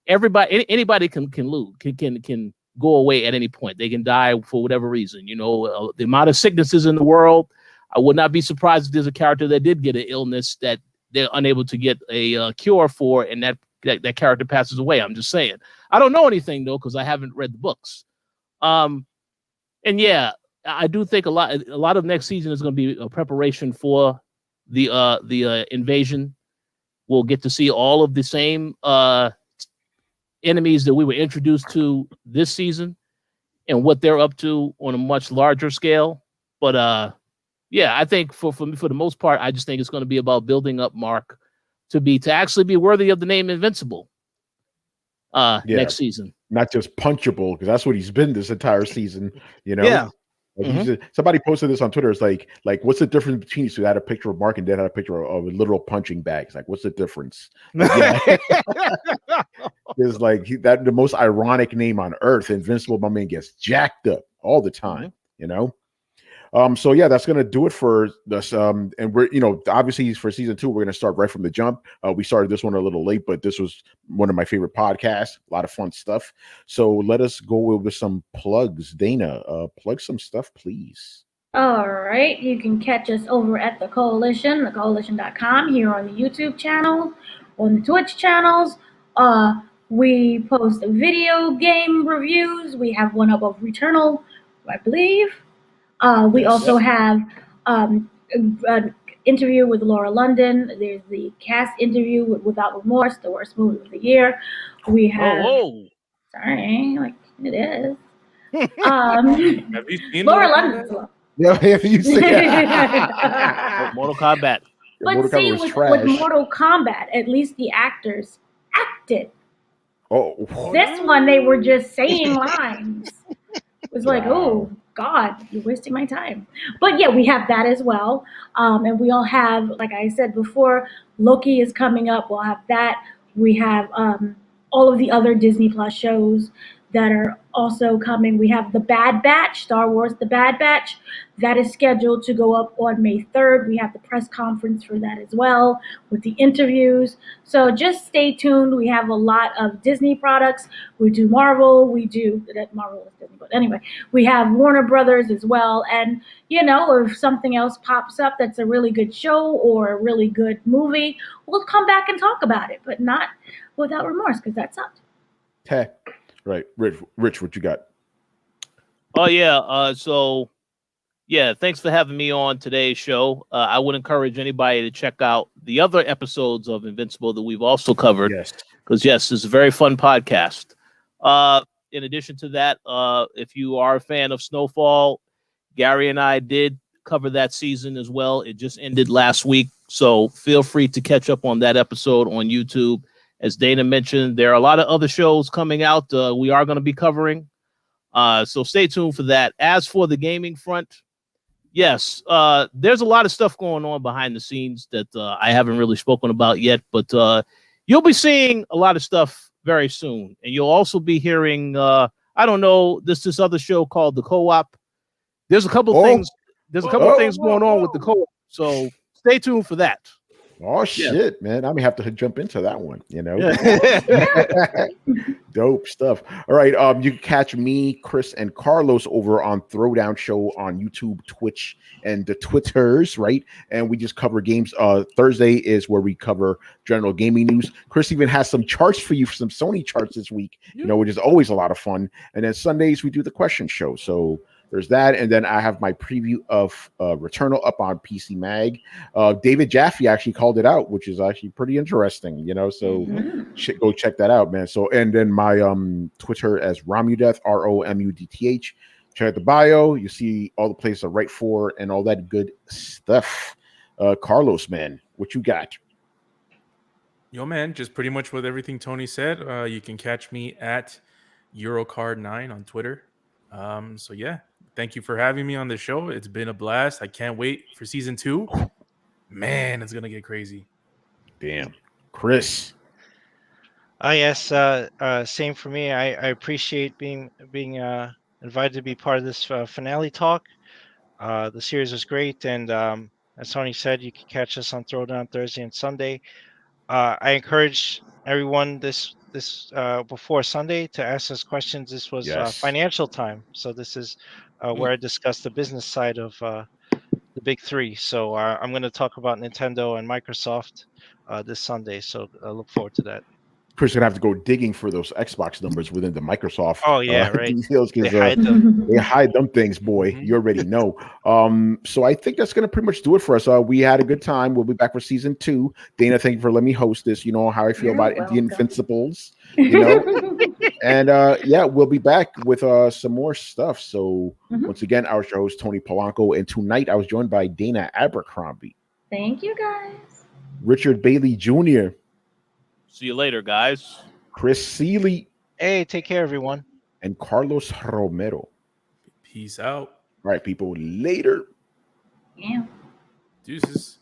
[SPEAKER 3] anybody can lose, can go away at any point. They can die for whatever reason. The amount of sicknesses in the world, I would not be surprised if there's a character that did get an illness that they're unable to get a cure for, and that character passes away. I'm just saying. I don't know anything though, because I haven't read the books. And yeah, I do think a lot of next season is going to be a preparation for the invasion. We'll get to see all of the same enemies that we were introduced to this season and what they're up to on a much larger scale. But yeah, I think for the most part, I just think it's going to be about building up Mark to actually be worthy of the name Invincible next season.
[SPEAKER 1] Not just punchable, because that's what he's been this entire season,
[SPEAKER 3] Yeah.
[SPEAKER 1] Like somebody posted this on Twitter. It's like what's the difference between these two? Had a picture of Mark and then had a picture of a literal punching bag. It's like, what's the difference? It's like the most ironic name on earth. Invincible, my man, gets jacked up all the time, So yeah, that's gonna do it for this. And we're, obviously for season 2, we're gonna start right from the jump. We started this one a little late, but this was one of my favorite podcasts. A lot of fun stuff. So let us go with some plugs. Dana, plug some stuff, please.
[SPEAKER 2] All right, you can catch us over at the Koalition, thecoalition.com, here on the YouTube channel, on the Twitch channels. We post video game reviews. We have one up of Returnal, I believe. We also have an interview with Laura London. There's the cast interview with Without Remorse, the worst movie of the year. We have... Sorry, like it is. Um,
[SPEAKER 4] Have you seen
[SPEAKER 2] Laura
[SPEAKER 4] Mortal
[SPEAKER 2] London's
[SPEAKER 4] Kombat?
[SPEAKER 2] love.
[SPEAKER 1] Yeah, if you say
[SPEAKER 3] Mortal Kombat.
[SPEAKER 2] But
[SPEAKER 1] Mortal
[SPEAKER 2] see,
[SPEAKER 1] Kombat was
[SPEAKER 2] with
[SPEAKER 1] trash.
[SPEAKER 2] Mortal Kombat, at least the actors acted.
[SPEAKER 1] Oh,
[SPEAKER 2] This one, they were just saying lines. It was like,
[SPEAKER 1] Wow.
[SPEAKER 2] oh God, you're wasting my time. But yeah, we have that as well, and we all have, like I said before, Loki is coming up. We'll have that. We have all of the other Disney Plus shows that are also coming. We have The Bad Batch, Star Wars The Bad Batch, that is scheduled to go up on May 3rd. We have the press conference for that as well with the interviews. So just stay tuned. We have a lot of Disney products. We do Marvel. We do Marvel is Disney, but anyway, we have Warner Brothers as well. And if something else pops up that's a really good show or a really good movie, we'll come back and talk about it, but not without remorse because that sucked.
[SPEAKER 1] hey, right, Rich, what you got?
[SPEAKER 3] Oh yeah. So yeah, thanks for having me on today's show. I would encourage anybody to check out the other episodes of Invincible that we've also covered.
[SPEAKER 1] Yes,
[SPEAKER 3] because yes, it's a very fun podcast. In addition to that, if you are a fan of Snowfall, Gary and I did cover that season as well. It just ended last week, so feel free to catch up on that episode on YouTube. As Dana mentioned, there are a lot of other shows coming out. We are going to be covering, so stay tuned for that. As for the gaming front, yes, there's a lot of stuff going on behind the scenes that I haven't really spoken about yet, but you'll be seeing a lot of stuff very soon. And you'll also be hearing, I don't know, this other show called The Co-op. There's a couple things. There's a couple things going on with The Co-op. So stay tuned for that.
[SPEAKER 1] Oh shit, man! I may have to jump into that one. Dope stuff. All right, you can catch me, Chris, and Carlos over on Throwdown Show on YouTube, Twitch, and the Twitters, right? And we just cover games. Thursday is where we cover general gaming news. Chris even has some charts for you, some Sony charts this week. Which is always a lot of fun. And then Sundays we do the question show. So there's that, and then I have my preview of Returnal up on PC Mag. David Jaffe actually called it out, which is actually pretty interesting, so go check that out, man. So, and then my Twitter as Romudeth, ROMUDTH. Check out the bio. You see all the places to write for and all that good stuff. Carlos, man, what you got?
[SPEAKER 4] Yo, man, just pretty much with everything Tony said. You can catch me at Eurocard9 on Twitter. So yeah, thank you for having me on the show. It's been a blast. I can't wait for season 2. Man, it's gonna get crazy.
[SPEAKER 1] Damn, Chris.
[SPEAKER 5] Yes, same for me. I appreciate being invited to be part of this finale talk. The series was great, and as Tony said, you can catch us on Throwdown Thursday and Sunday. I encourage everyone this before Sunday to ask us questions. This was financial time, so this is where I discuss the business side of the big three. So I'm going to talk about Nintendo and Microsoft this Sunday. So I look forward to that.
[SPEAKER 1] Chris gonna have to go digging for those Xbox numbers within the Microsoft
[SPEAKER 5] right.
[SPEAKER 1] details because they hide them things, boy. You already know. So I think that's gonna pretty much do it for us. We had a good time. We'll be back for season 2. Dana, thank you for letting me host this. You know how I feel about the Invincibles. And we'll be back with some more stuff. So once again, our host Tony Polanco, and tonight I was joined by Dana Abercrombie.
[SPEAKER 2] Thank you, guys.
[SPEAKER 1] Richard Bailey Jr.
[SPEAKER 3] See you later, guys.
[SPEAKER 1] Chris Seeley.
[SPEAKER 5] Hey, take care, everyone.
[SPEAKER 1] And Carlos Romero.
[SPEAKER 4] Peace out.
[SPEAKER 1] All right, people. Later.
[SPEAKER 2] Yeah.
[SPEAKER 4] Deuces.